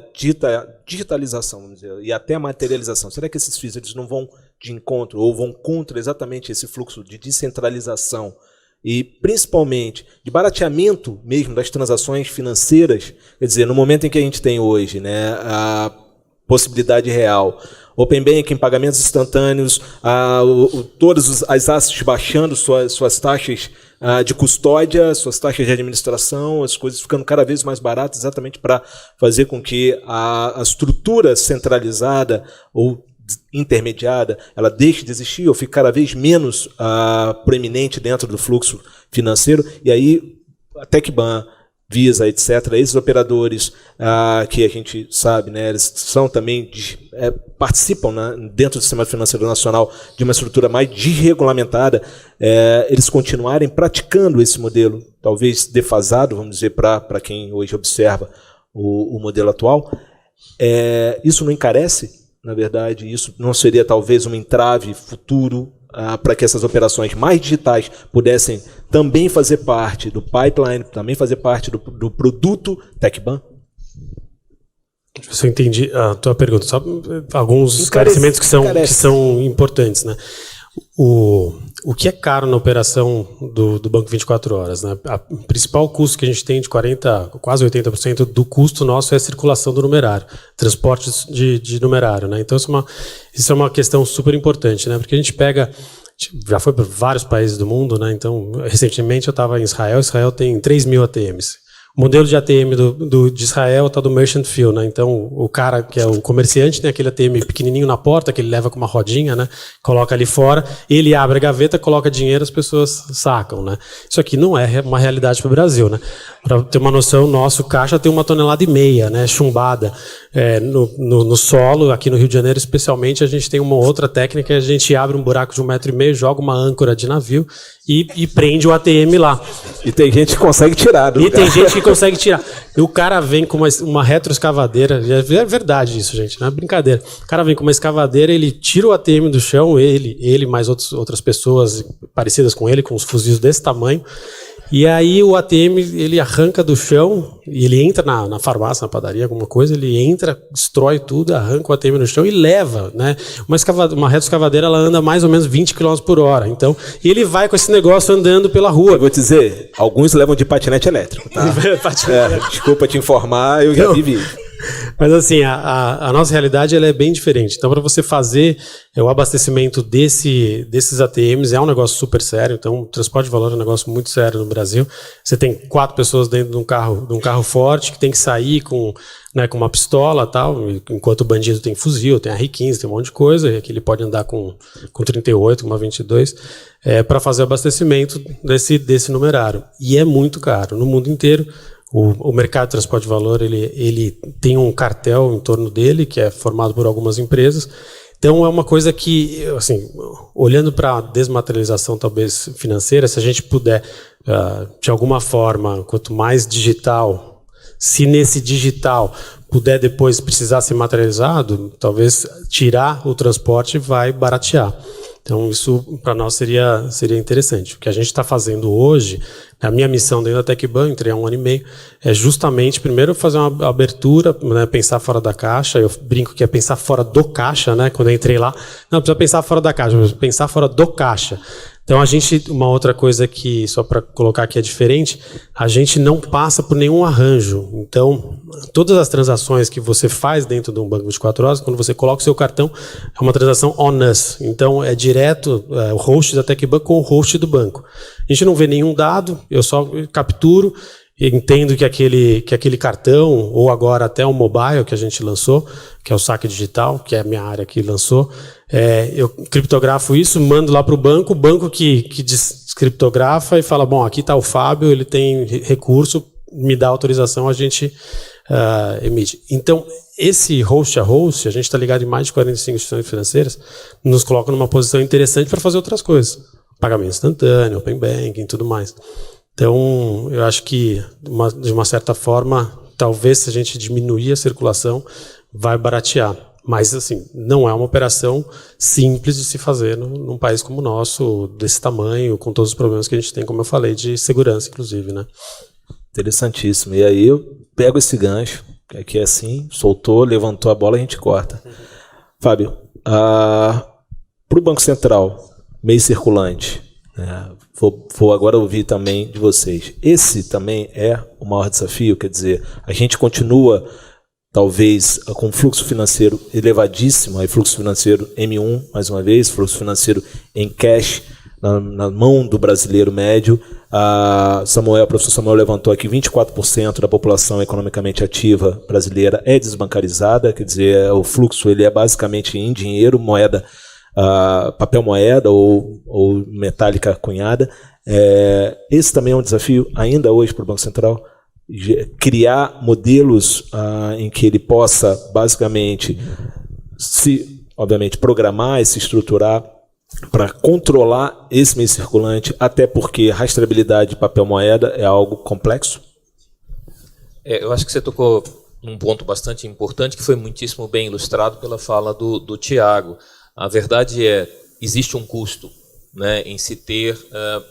S1: digitalização, vamos dizer, e até a materialização, será que esses FIIs eles não vão de encontro ou vão contra exatamente esse fluxo de descentralização e principalmente de barateamento mesmo das transações financeiras? Quer dizer, no momento em que a gente tem hoje, né, a possibilidade real, Open Banking, pagamentos instantâneos, todas as assets baixando suas taxas de custódia, suas taxas de administração, as coisas ficando cada vez mais baratas, exatamente para fazer com que a estrutura centralizada ou intermediada ela deixe de existir ou fique cada vez menos proeminente dentro do fluxo financeiro. E aí a TecBan, Visa, etc., esses operadores que a gente sabe, né, eles são também participam, né, dentro do sistema financeiro nacional de uma estrutura mais desregulamentada, eles continuarem praticando esse modelo, talvez defasado, vamos dizer, para quem hoje observa o modelo atual. Isso não encarece, na verdade, isso não seria talvez um entrave futuro para que essas operações mais digitais pudessem também fazer parte do pipeline, também fazer parte do produto TecBan?
S3: Se eu entendi a tua pergunta, só alguns esclarecimentos que são importantes, né? O que é caro na operação do Banco 24 Horas, né? O principal custo que a gente tem de quase 80% do custo nosso é a circulação do numerário, transporte de numerário, né? Então isso é uma questão super importante, né? Porque a gente já foi para vários países do mundo, né? Então, recentemente eu estava em Israel tem 3.000 ATMs. O modelo de ATM de Israel está do Merchant Field, né? Então, o cara que é o comerciante tem aquele ATM pequenininho na porta, que ele leva com uma rodinha, né? Coloca ali fora, ele abre a gaveta, coloca dinheiro, as pessoas sacam, né? Isso aqui não é uma realidade para o Brasil, né? Para ter uma noção, nosso caixa tem 1,5 toneladas, né? Chumbada no solo, aqui no Rio de Janeiro especialmente, a gente tem uma outra técnica, a gente abre um buraco de 1,5 metro, joga uma âncora de navio e prende o ATM lá.
S1: E tem gente que consegue tirar do lugar.
S3: Tem gente que consegue tirar. E o cara vem com uma retroescavadeira, é verdade isso, gente, não é brincadeira. O cara vem com uma escavadeira, ele tira o ATM do chão, ele mais outras pessoas parecidas com ele, com os fuzis desse tamanho, E aí o ATM, ele arranca do chão, e ele entra na farmácia, na padaria, alguma coisa, ele entra, destrói tudo, arranca o ATM no chão e leva, né? Uma retroescavadeira, ela anda mais ou menos 20 km por hora. Então, e ele vai com esse negócio andando pela rua.
S1: Eu vou te dizer, alguns levam de patinete elétrico, tá? Desculpa te informar, eu já vivi.
S3: Mas assim, a nossa realidade ela é bem diferente. Então, para você fazer o abastecimento desses ATMs, é um negócio super sério. Então, o transporte de valor é um negócio muito sério no Brasil. Você tem 4 pessoas dentro de um carro forte que tem que sair com uma pistola e tal, enquanto o bandido tem fuzil, tem R15, tem um monte de coisa, e aqui ele pode andar com 38, com uma 22, para fazer o abastecimento desse numerário. E é muito caro. No mundo inteiro, o mercado de transporte de valor ele tem um cartel em torno dele, que é formado por algumas empresas. Então é uma coisa que, assim, olhando para a desmaterialização talvez financeira, se a gente puder, de alguma forma, quanto mais digital, se nesse digital puder depois precisar ser materializado, talvez tirar o transporte vai baratear. Então, isso para nós seria interessante. O que a gente está fazendo hoje, a minha missão dentro da TecBan, entrei há 1 ano e meio, é justamente, primeiro, fazer uma abertura, né, pensar fora da caixa. Eu brinco que é pensar fora do caixa, né? Quando eu entrei lá, não precisa pensar fora da caixa, mas pensar fora do caixa. Então, uma outra coisa que, só para colocar aqui, é diferente, a gente não passa por nenhum arranjo. Então, todas as transações que você faz dentro de um banco 24 horas, quando você coloca o seu cartão, é uma transação on us. Então, é direto o host da TecBan com o host do banco. A gente não vê nenhum dado, eu só capturo, entendo que aquele cartão, ou agora até o mobile que a gente lançou, que é o saque digital, que é a minha área que lançou, eu criptografo isso, mando lá para o banco que descriptografa e fala, bom, aqui está o Fábio, ele tem recurso, me dá autorização, a gente emite. Então, esse host a host, a gente está ligado em mais de 45 instituições financeiras, nos coloca numa posição interessante para fazer outras coisas. Pagamento instantâneo, open banking e tudo mais. Então, eu acho que, de uma certa forma, talvez se a gente diminuir a circulação, vai baratear. Mas, assim, não é uma operação simples de se fazer num país como o nosso, desse tamanho, com todos os problemas que a gente tem, como eu falei, de segurança, inclusive, né?
S1: Interessantíssimo. E aí eu pego esse gancho, que aqui é assim, soltou, levantou a bola, a gente corta. Fábio, para o Banco Central, meio circulante, vou agora ouvir também de vocês. Esse também é o maior desafio, quer dizer, a gente continua talvez com fluxo financeiro elevadíssimo, aí fluxo financeiro M1, mais uma vez, fluxo financeiro em cash, na mão do brasileiro médio. O professor Samuel levantou aqui, 24% da população economicamente ativa brasileira é desbancarizada, quer dizer, o fluxo ele é basicamente em dinheiro, moeda, papel moeda ou metálica cunhada. Esse também é um desafio ainda hoje para o Banco Central, criar modelos em que ele possa basicamente obviamente programar e se estruturar para controlar esse meio circulante, até porque a rastreabilidade de papel moeda é algo complexo.
S5: Eu acho que você tocou num ponto bastante importante que foi muitíssimo bem ilustrado pela fala do Tiago. A verdade existe um custo, né, em se ter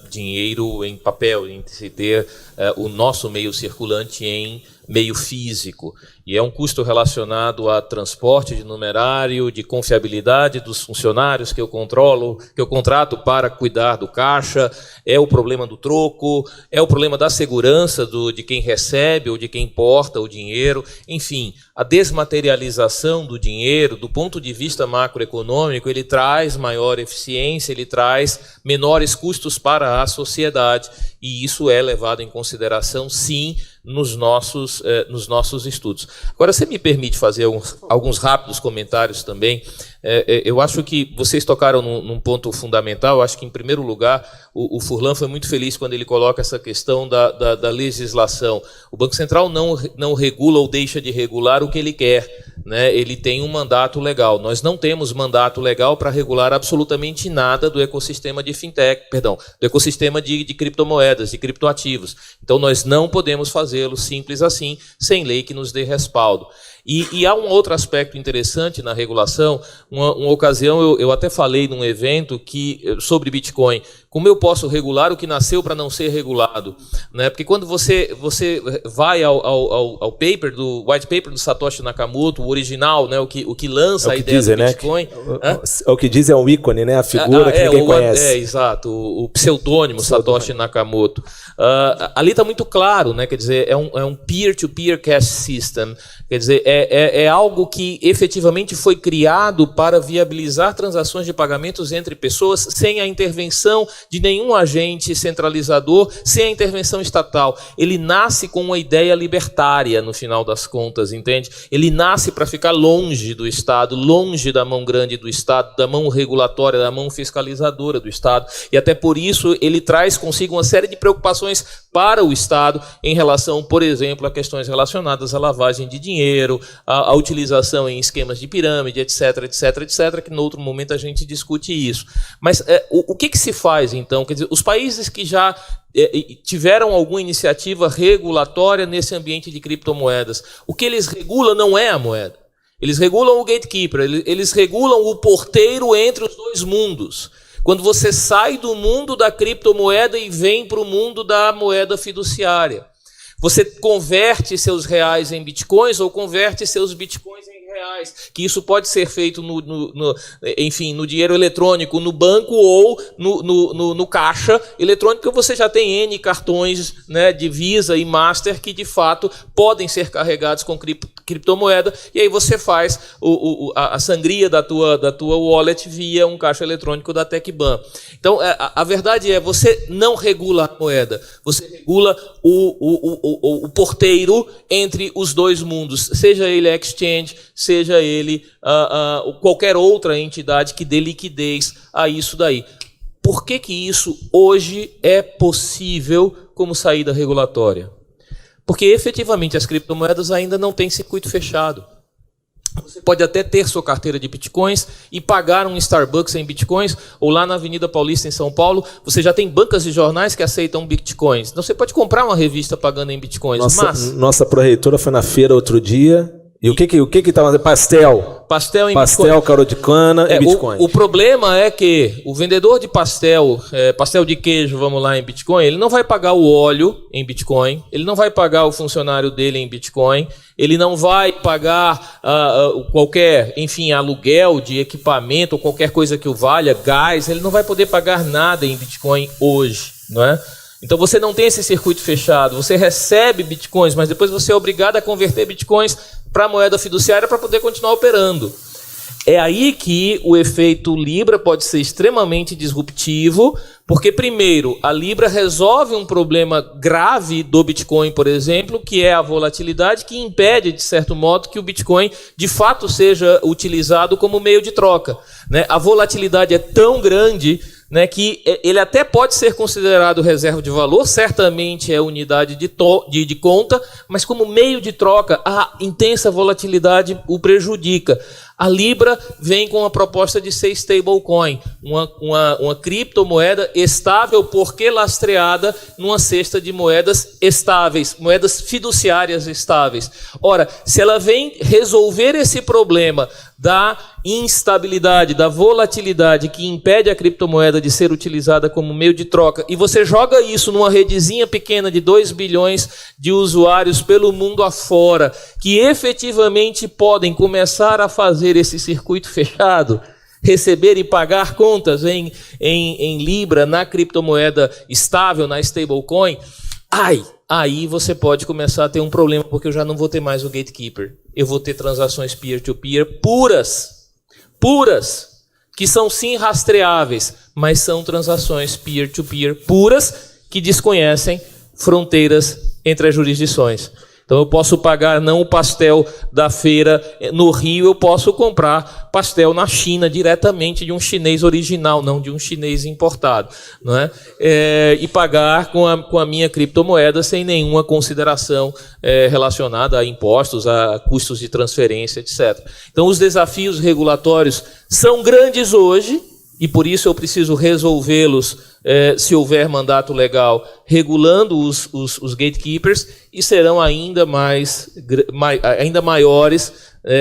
S5: dinheiro em papel, em se ter o nosso meio circulante em meio físico. E é um custo relacionado a transporte de numerário, de confiabilidade dos funcionários que eu controlo, que eu contrato para cuidar do caixa, é o problema do troco, é o problema da segurança de quem recebe ou de quem porta o dinheiro. Enfim, a desmaterialização do dinheiro, do ponto de vista macroeconômico, ele traz maior eficiência, ele traz menores custos para a sociedade. E isso é levado em consideração, sim, nos nossos estudos. Agora, você me permite fazer alguns rápidos comentários também. Eu acho que vocês tocaram num ponto fundamental. Eu acho que, em primeiro lugar, o Furlan foi muito feliz quando ele coloca essa questão da legislação. O Banco Central não regula ou deixa de regular o que ele quer, né? Ele tem um mandato legal. Nós não temos mandato legal para regular absolutamente nada do ecossistema de fintech, do ecossistema de criptomoedas, de criptoativos. Então, nós não podemos fazê-lo simples assim, sem lei que nos dê respaldo. E há um outro aspecto interessante na regulação. Uma ocasião eu até falei num evento sobre Bitcoin. Como eu posso regular o que nasceu para não ser regulado? Né? Porque quando você vai ao paper, do white paper do Satoshi Nakamoto, o original, né? o que lança a ideia do Bitcoin.
S1: Né? O que diz é um ícone, né? A figura que ninguém conhece.
S5: Exato, o pseudônimo Satoshi Nakamoto. Ali está muito claro, né? Quer dizer, é um peer-to-peer cash system. Quer dizer, é algo que efetivamente foi criado para viabilizar transações de pagamentos entre pessoas sem a intervenção de nenhum agente centralizador, sem a intervenção estatal. Ele nasce com uma ideia libertária, no final das contas, entende? Ele nasce para ficar longe do Estado, longe da mão grande do Estado, da mão regulatória, da mão fiscalizadora do Estado. E até por isso ele traz consigo uma série de preocupações para o Estado em relação, por exemplo, a questões relacionadas à lavagem de dinheiro, à utilização em esquemas de pirâmide, etc, que no outro momento a gente discute isso. Mas o que se faz, então? Quer dizer, os países que já tiveram alguma iniciativa regulatória nesse ambiente de criptomoedas, o que eles regulam não é a moeda. Eles regulam o gatekeeper, eles regulam o porteiro entre os dois mundos. Quando você sai do mundo da criptomoeda e vem para o mundo da moeda fiduciária. Você converte seus reais em bitcoins ou converte seus bitcoins em reais, que isso pode ser feito no dinheiro eletrônico, no banco ou no caixa eletrônico, você já tem N cartões, né, de Visa e Master que de fato podem ser carregados com criptomoeda, e aí você faz a sangria da tua wallet via um caixa eletrônico da TecBan. Então, a verdade é, você não regula a moeda, você regula o porteiro entre os dois mundos, seja ele a exchange, seja ele qualquer outra entidade que dê liquidez a isso daí. Por que isso hoje é possível como saída regulatória? Porque efetivamente as criptomoedas ainda não têm circuito fechado. Você pode até ter sua carteira de bitcoins e pagar um Starbucks em bitcoins, ou lá na Avenida Paulista, em São Paulo, você já tem bancas de jornais que aceitam bitcoins. Então você pode comprar uma revista pagando em bitcoins.
S1: Nossa pró-reitora foi na feira outro dia. E o que estava? Pastel em Bitcoin. Caldo de cana e Bitcoin.
S5: O problema é que o vendedor de pastel de queijo, vamos lá, em Bitcoin, ele não vai pagar o óleo em Bitcoin, ele não vai pagar o funcionário dele em Bitcoin, ele não vai pagar qualquer, aluguel de equipamento ou qualquer coisa que o valha, gás, ele não vai poder pagar nada em Bitcoin hoje, não é? Então você não tem esse circuito fechado, você recebe bitcoins, mas depois você é obrigado a converter bitcoins para moeda fiduciária para poder continuar operando. É aí que o efeito Libra pode ser extremamente disruptivo, porque primeiro, a Libra resolve um problema grave do Bitcoin, por exemplo, que é a volatilidade, que impede, de certo modo, que o Bitcoin de fato seja utilizado como meio de troca, né? A volatilidade é tão grande, né, que ele até pode ser considerado reserva de valor, certamente é unidade de conta, mas como meio de troca, a intensa volatilidade o prejudica. A Libra vem com a proposta de ser stablecoin, uma criptomoeda estável porque lastreada numa cesta de moedas estáveis, moedas fiduciárias estáveis. Ora, se ela vem resolver esse problema da instabilidade, da volatilidade que impede a criptomoeda de ser utilizada como meio de troca, e você joga isso numa redezinha pequena de 2 bilhões de usuários pelo mundo afora, que efetivamente podem começar a fazer esse circuito fechado, receber e pagar contas em Libra, na criptomoeda estável, na stablecoin, aí você pode começar a ter um problema, porque eu já não vou ter mais o gatekeeper. Eu vou ter transações peer-to-peer puras, que são sim rastreáveis, mas são transações peer-to-peer puras que desconhecem fronteiras entre as jurisdições. Então eu posso pagar não o pastel da feira no Rio, eu posso comprar pastel na China diretamente de um chinês original, não de um chinês importado, não é? E pagar com a minha criptomoeda sem nenhuma consideração relacionada a impostos, a custos de transferência, etc. Então os desafios regulatórios são grandes hoje, e por isso eu preciso resolvê-los, se houver mandato legal, regulando os gatekeepers, e serão ainda maiores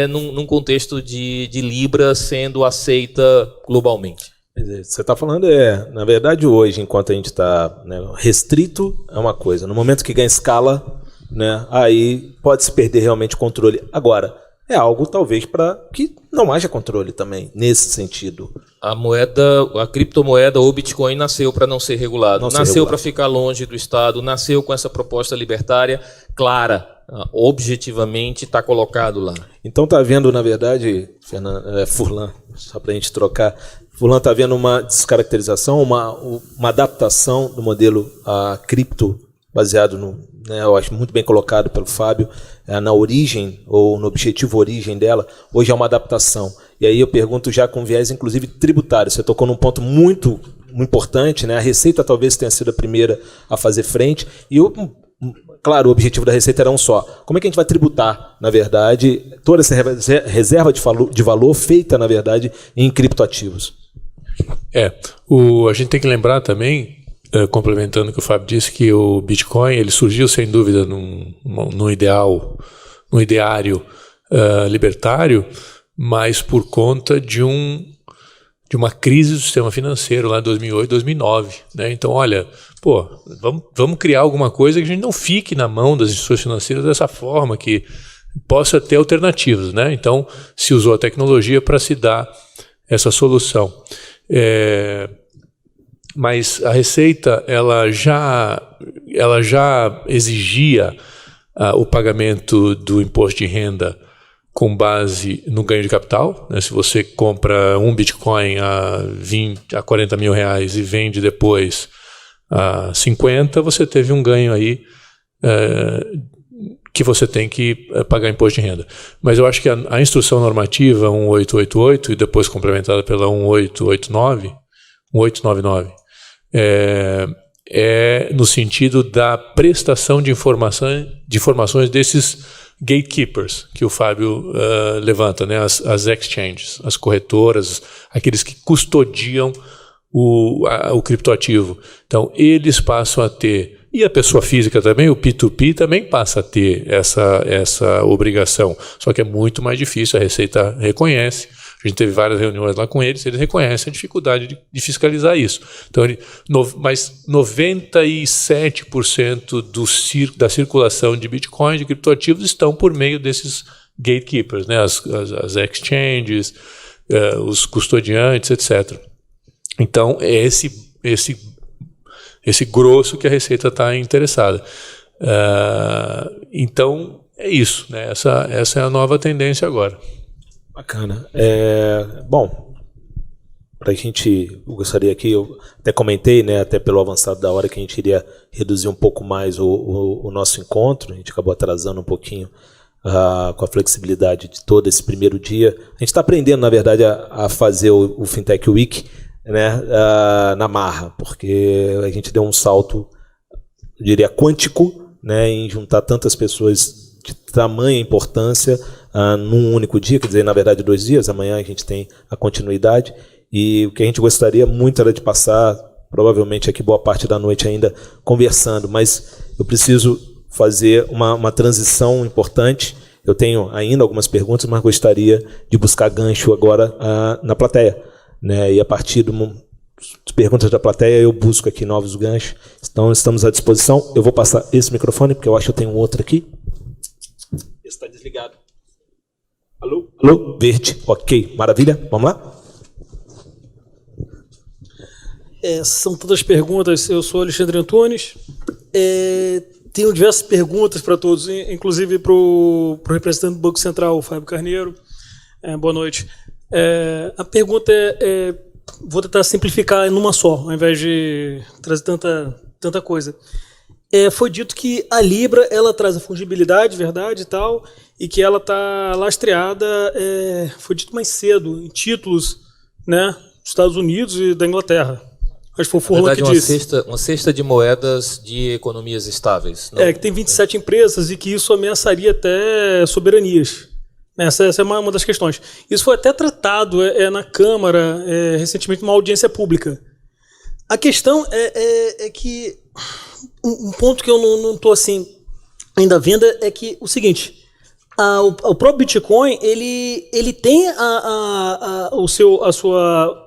S5: num contexto de Libra sendo aceita globalmente.
S1: Você está falando, na verdade, hoje, enquanto a gente está, né, restrito, é uma coisa. No momento que ganha escala, né, aí pode se perder realmente o controle. Agora, é algo talvez para que não haja controle também, nesse sentido.
S5: A criptomoeda ou Bitcoin nasceu para não ser regulado, nasceu para ficar longe do Estado, nasceu com essa proposta libertária clara, objetivamente está colocado lá.
S1: Então está havendo, na verdade, Furlan, só para a gente trocar, Furlan está havendo uma descaracterização, uma adaptação do modelo cripto baseado né, eu acho muito bem colocado pelo Fábio, na origem ou no objetivo origem dela, hoje é uma adaptação. E aí eu pergunto já com viés, inclusive, tributário. Você tocou num ponto muito importante, né? A Receita talvez tenha sido a primeira a fazer frente, e claro, o objetivo da Receita era um só. Como é que a gente vai tributar, na verdade, toda essa reserva de valor feita, na verdade, em criptoativos?
S2: A gente tem que lembrar também, complementando o que o Fábio disse, que o Bitcoin ele surgiu sem dúvida num ideário libertário, mas por conta de uma crise do sistema financeiro lá em 2008, 2009. Né? Então, olha, vamos criar alguma coisa que a gente não fique na mão das instituições financeiras dessa forma, que possa ter alternativas. Né? Então, se usou a tecnologia para se dar essa solução. Mas a Receita ela já exigia o pagamento do imposto de renda com base no ganho de capital. Né? Se você compra um Bitcoin a 40 mil reais e vende depois a 50, você teve um ganho aí que você tem que pagar imposto de renda. Mas eu acho que a instrução normativa 1888 e depois complementada pela 1899 é no sentido da prestação de informações desses gatekeepers que o Fábio levanta, né? As exchanges, as corretoras, aqueles que custodiam o criptoativo. Então, eles passam a ter, e a pessoa física também, o P2P também passa a ter essa obrigação, só que é muito mais difícil, a Receita reconhece. A gente teve várias reuniões lá com eles reconhecem a dificuldade de fiscalizar isso. Então, mas 97% da circulação de Bitcoin, de criptoativos, estão por meio desses gatekeepers, né? As exchanges, os custodiantes, etc. Então, é esse grosso que a Receita está interessada. Então, é isso. Né? Essa é a nova tendência agora.
S1: Bacana. Bom, eu gostaria aqui, eu até comentei, né, até pelo avançado da hora, que a gente iria reduzir um pouco mais o nosso encontro. A gente acabou atrasando um pouquinho com a flexibilidade de todo esse primeiro dia. A gente está aprendendo, na verdade, a fazer o Fintech Week, né, na marra, porque a gente deu um salto, eu diria, quântico, né, em juntar tantas pessoas de tamanha importância num único dia, quer dizer, na verdade 2 dias, amanhã a gente tem a continuidade, e o que a gente gostaria muito era de passar, provavelmente aqui boa parte da noite ainda, conversando, mas eu preciso fazer uma transição importante. Eu tenho ainda algumas perguntas, mas gostaria de buscar gancho agora na plateia, né? E a partir das perguntas da plateia eu busco aqui novos ganchos. Então estamos à disposição. Eu vou passar esse microfone, porque eu acho que eu tenho outro aqui. Esse está desligado. Alô? Alô? Verde. Ok. Maravilha. Vamos lá?
S6: São todas perguntas. Eu sou Alexandre Antunes. Tenho diversas perguntas para todos, inclusive para o representante do Banco Central, o Fábio Carneiro. Boa noite. A pergunta vou tentar simplificar numa só, ao invés de trazer tanta coisa. Foi dito que a Libra ela traz a fungibilidade, verdade e tal, e que ela está lastreada, foi dito mais cedo, em títulos, né, dos Estados Unidos e da Inglaterra. Acho que foi o Furlan que disse.
S5: Uma cesta de moedas de economias estáveis. Não?
S6: Que tem 27 empresas e que isso ameaçaria até soberanias. Essa é uma das questões. Isso foi até tratado na Câmara recentemente numa audiência pública. A questão é que um ponto que eu não estou assim ainda vendo é que o seguinte: o próprio Bitcoin ele tem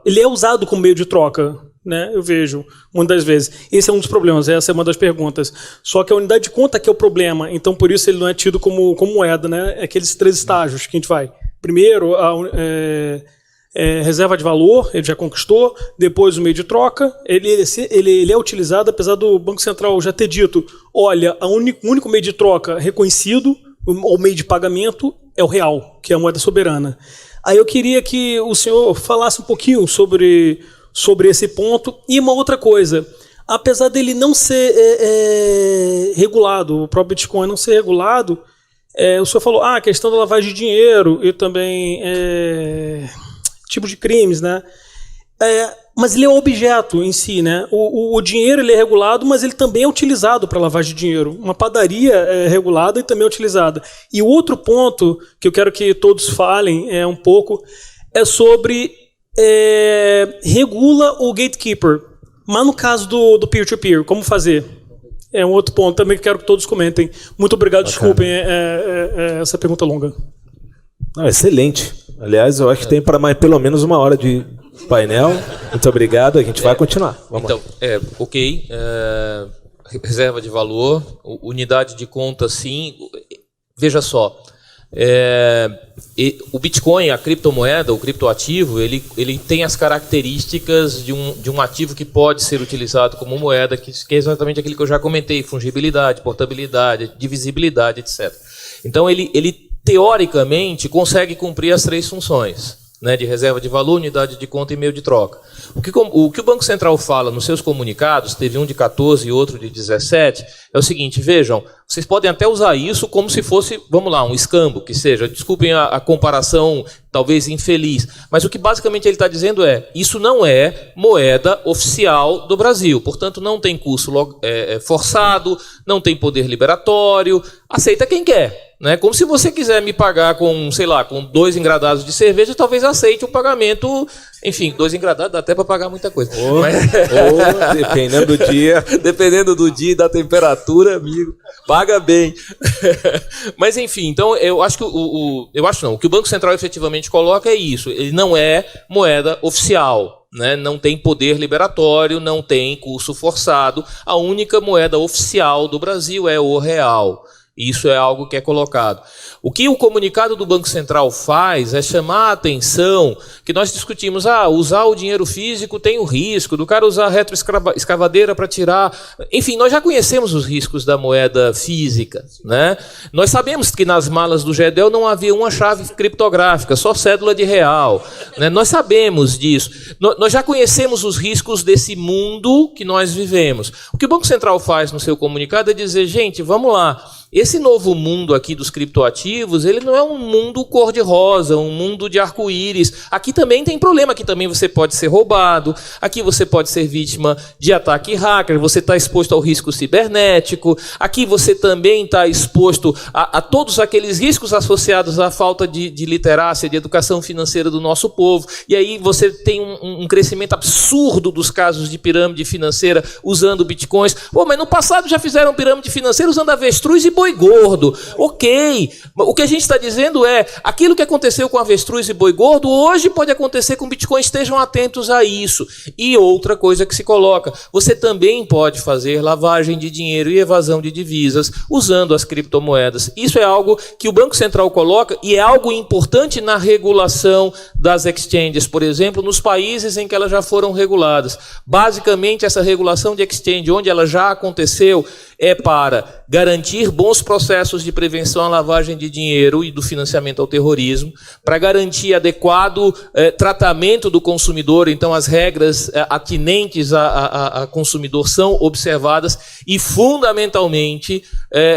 S6: ele é usado como meio de troca, né? Eu vejo muitas vezes. Esse é um dos problemas, essa é uma das perguntas. Só que a unidade de conta que é o problema, então por isso ele não é tido como moeda, né? É aqueles 3 estágios que a gente vai. Primeiro, reserva de valor, ele já conquistou. Depois o meio de troca, ele é utilizado, apesar do Banco Central já ter dito, olha, o único meio de troca reconhecido, o meio de pagamento, é o real, que é a moeda soberana. Aí eu queria que o senhor falasse um pouquinho sobre esse ponto. E uma outra coisa, apesar dele não ser regulado, o próprio Bitcoin não ser regulado, o senhor falou a questão da lavagem de dinheiro e também tipo de crimes, né? Mas ele é um objeto em si, né? O dinheiro ele é regulado, mas ele também é utilizado para lavagem de dinheiro. Uma padaria é regulada e também é utilizada. E o outro ponto que eu quero que todos falem um pouco é sobre regula o gatekeeper. Mas no caso do peer-to-peer, como fazer? É um outro ponto também que quero que todos comentem. Muito obrigado, desculpem essa pergunta longa.
S1: Excelente. Aliás, eu acho que tem para mais pelo menos 1 hora de painel. Muito obrigado, a gente vai continuar. Vamos lá.
S5: Ok. Reserva de valor, unidade de conta, sim. Veja só. O Bitcoin, a criptomoeda, o criptoativo, ele tem as características de um ativo que pode ser utilizado como moeda, que é exatamente aquilo que eu já comentei: fungibilidade, portabilidade, divisibilidade, etc. Então ele teoricamente consegue cumprir as 3 funções, né, de reserva de valor, unidade de conta e meio de troca. O que o Banco Central fala nos seus comunicados, teve um de 14 e outro de 17, é o seguinte: vejam, vocês podem até usar isso como se fosse, vamos lá, um escambo, que seja, desculpem a comparação talvez infeliz, mas o que basicamente ele está dizendo isso não é moeda oficial do Brasil, portanto não tem custo forçado, não tem poder liberatório, aceita quem quer. Né? Como se você quiser me pagar com, sei lá, com 2 engradados de cerveja, talvez aceite o pagamento. Enfim, 2 engradados dá até para pagar muita coisa.
S1: Dependendo do dia.
S5: Dependendo do dia e da temperatura, amigo, paga bem. Mas enfim, então eu acho que o que o Banco Central efetivamente coloca é isso: ele não é moeda oficial. Né? Não tem poder liberatório, não tem custo forçado. A única moeda oficial do Brasil é o real. Isso é algo que é colocado. O que o comunicado do Banco Central faz é chamar a atenção que nós discutimos, usar o dinheiro físico tem o risco do cara usar a retroescavadeira para tirar. Enfim, nós já conhecemos os riscos da moeda física. Né? Nós sabemos que nas malas do Gedel não havia uma chave criptográfica, só cédula de real. Né? Nós sabemos disso. Nós já conhecemos os riscos desse mundo que nós vivemos. O que o Banco Central faz no seu comunicado é dizer, gente, vamos lá. Esse novo mundo aqui dos criptoativos, ele não é um mundo cor-de-rosa, um mundo de arco-íris. Aqui também tem problema, aqui também você pode ser roubado, aqui você pode ser vítima de ataque hacker, você está exposto ao risco cibernético, aqui você também está exposto a todos aqueles riscos associados à falta de literacia, de educação financeira do nosso povo. E aí você tem um crescimento absurdo dos casos de pirâmide financeira usando bitcoins. Mas no passado já fizeram pirâmide financeira usando avestruz e boi gordo. Ok. O que a gente está dizendo é, aquilo que aconteceu com avestruz e boi gordo, hoje pode acontecer com Bitcoin, estejam atentos a isso. E outra coisa que se coloca, você também pode fazer lavagem de dinheiro e evasão de divisas usando as criptomoedas. Isso é algo que o Banco Central coloca e é algo importante na regulação das exchanges, por exemplo, nos países em que elas já foram reguladas. Basicamente, essa regulação de exchange, onde ela já aconteceu, é para garantir bons processos de prevenção à lavagem de dinheiro e do financiamento ao terrorismo, para garantir adequado tratamento do consumidor, então as regras atinentes a consumidor são observadas e, fundamentalmente,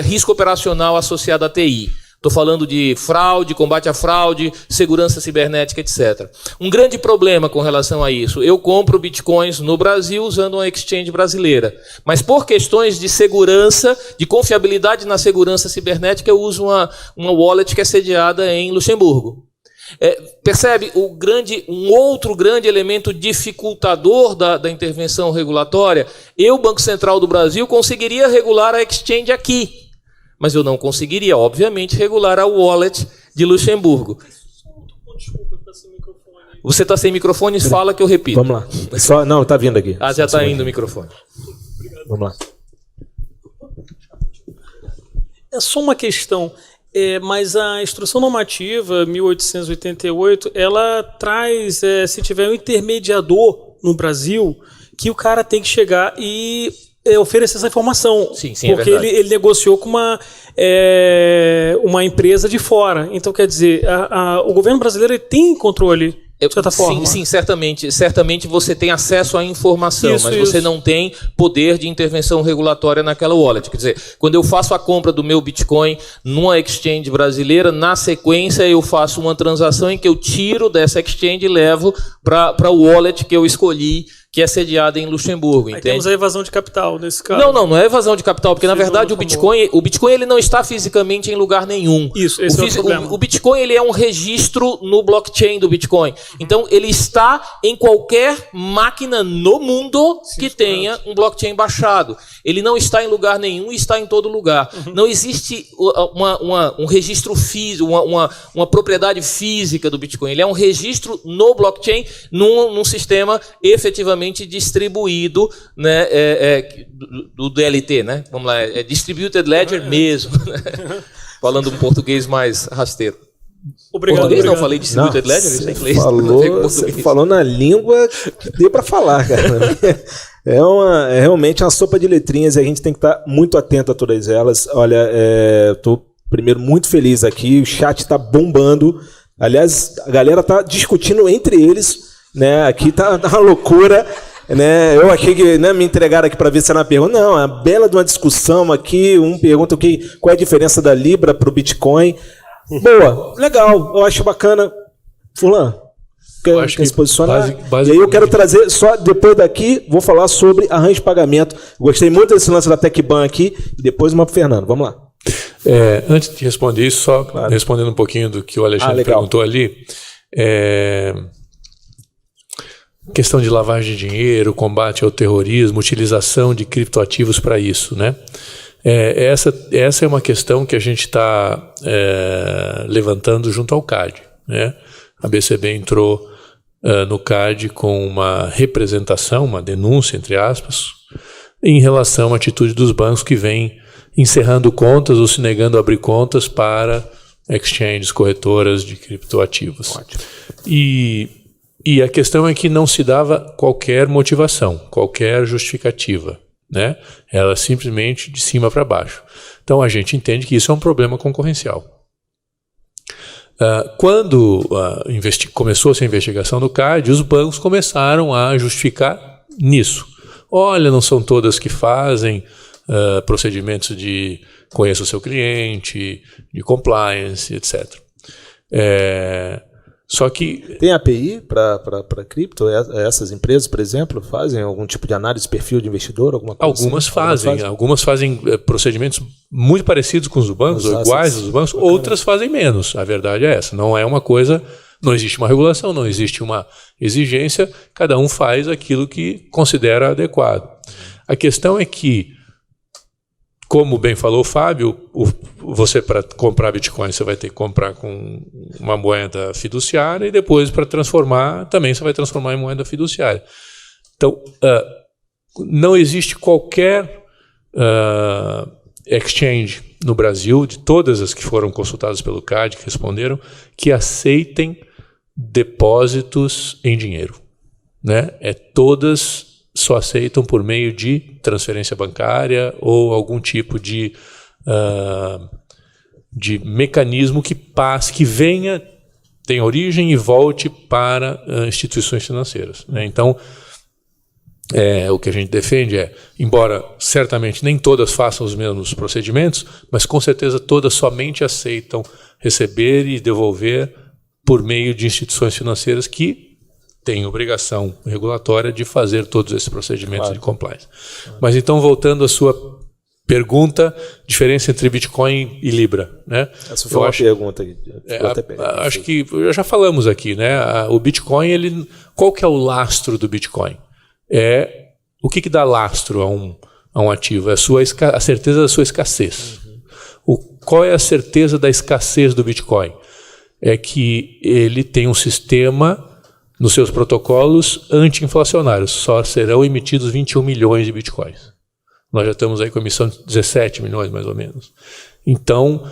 S5: risco operacional associado à TI. Estou falando de fraude, combate à fraude, segurança cibernética, etc. Um grande problema com relação a isso, eu compro bitcoins no Brasil usando uma exchange brasileira, mas por questões de segurança, de confiabilidade na segurança cibernética, eu uso uma wallet que é sediada em Luxemburgo. Percebe um outro grande elemento dificultador da intervenção regulatória? Eu, Banco Central do Brasil, conseguiria regular a exchange aqui, mas eu não conseguiria, obviamente, regular a wallet de Luxemburgo. Você está sem microfone, fala que eu repito.
S1: Vamos lá. Não, está vindo aqui.
S5: Já está indo o microfone.
S1: Vamos lá.
S6: É só uma questão, mas a Instrução Normativa 1888, ela traz, se tiver um intermediador no Brasil, que o cara tem que chegar e oferecer essa informação.
S5: Sim,
S6: porque ele negociou com uma empresa de fora. Então, quer dizer, o governo brasileiro ele tem controle, de certa forma.
S5: Sim, certamente. Certamente você tem acesso à informação, mas você não tem poder de intervenção regulatória naquela wallet. Quer dizer, quando eu faço a compra do meu Bitcoin numa exchange brasileira, na sequência eu faço uma transação em que eu tiro dessa exchange e levo para o wallet que eu escolhi, que é sediada em Luxemburgo.
S6: Aí temos a evasão de capital nesse caso.
S5: Não é evasão de capital, porque na verdade o Bitcoin ele não está fisicamente em lugar nenhum.
S6: Isso, esse é o problema.
S5: O Bitcoin ele é um registro no blockchain do Bitcoin. Então ele está em qualquer máquina no mundo que tenha um blockchain baixado. Ele não está em lugar nenhum e está em todo lugar. Não existe um registro físico, uma propriedade física do Bitcoin. Ele é um registro no blockchain num sistema efetivamente distribuído, né, do DLT, né? Vamos lá, é Distributed Ledger mesmo, né? Falando um português mais rasteiro.
S6: Obrigado.
S5: Português não, falei Distributed Ledger, isso é inglês.
S1: Você falou na língua que deu para falar, cara. É realmente uma sopa de letrinhas e a gente tem que estar muito atento a todas elas. Olha, estou primeiro muito feliz aqui, o chat está bombando. Aliás, a galera está discutindo entre eles, né? Aqui tá uma loucura, né? Eu achei que, né, me entregaram aqui para ver se era uma pergunta. Não, é uma bela de uma discussão aqui. Um pergunta qual é a diferença da Libra para o Bitcoin. Boa, legal, eu acho bacana. Furlan, quer se posicionar? E aí eu quero trazer, só depois daqui, vou falar sobre arranjo de pagamento. Gostei muito desse lance da TecBan aqui, e depois uma para o Fernando. Vamos lá.
S2: Antes de responder isso, só respondendo um pouquinho do que o Alexandre perguntou ali. Questão de lavagem de dinheiro, combate ao terrorismo, utilização de criptoativos para isso, né? Essa é uma questão que a gente está levantando junto ao CAD, né? A BCB entrou no CAD com uma representação, uma denúncia, entre aspas, em relação à atitude dos bancos que vêm encerrando contas ou se negando a abrir contas para exchanges, corretoras de criptoativos. Ótimo. E a questão é que não se dava qualquer motivação, qualquer justificativa, né? Ela simplesmente de cima para baixo. Então a gente entende que isso é um problema concorrencial. Quando começou-se a investigação do CAD, os bancos começaram a justificar nisso. Olha, não são todas que fazem procedimentos de conheça o seu cliente, de compliance, etc. Só que
S1: tem API para cripto? Essas empresas, por exemplo, fazem algum tipo de análise de perfil de investidor? Alguma coisa
S2: Algumas fazem procedimentos muito parecidos com os do bancos, ou iguais aos dos bancos, outras fazem menos. A verdade é essa. Não é uma coisa, não existe uma regulação, não existe uma exigência, cada um faz aquilo que considera adequado. A questão é que, como bem falou o Fábio, você para comprar Bitcoin você vai ter que comprar com uma moeda fiduciária e depois para transformar, também você vai transformar em moeda fiduciária. Então, não existe qualquer exchange no Brasil, de todas as que foram consultadas pelo CAD, que responderam, que aceitem depósitos em dinheiro, né? Todas só aceitam por meio de transferência bancária ou algum tipo de mecanismo que venha, tenha origem e volte para instituições financeiras, né? Então, o que a gente defende é, embora certamente nem todas façam os mesmos procedimentos, mas com certeza todas somente aceitam receber e devolver por meio de instituições financeiras que têm obrigação regulatória de fazer todos esses procedimentos de compliance. Mas então, voltando à sua pergunta, diferença entre Bitcoin e Libra, né?
S1: Essa foi uma pergunta.
S2: Acho que já falamos aqui, né? O Bitcoin, qual que é o lastro do Bitcoin? O que dá lastro a um ativo? É a certeza da sua escassez. Qual é a certeza da escassez do Bitcoin? É que ele tem um sistema nos seus protocolos anti-inflacionários. Só serão emitidos 21 milhões de Bitcoins. Nós já estamos aí com emissão de 17 milhões, mais ou menos. Então,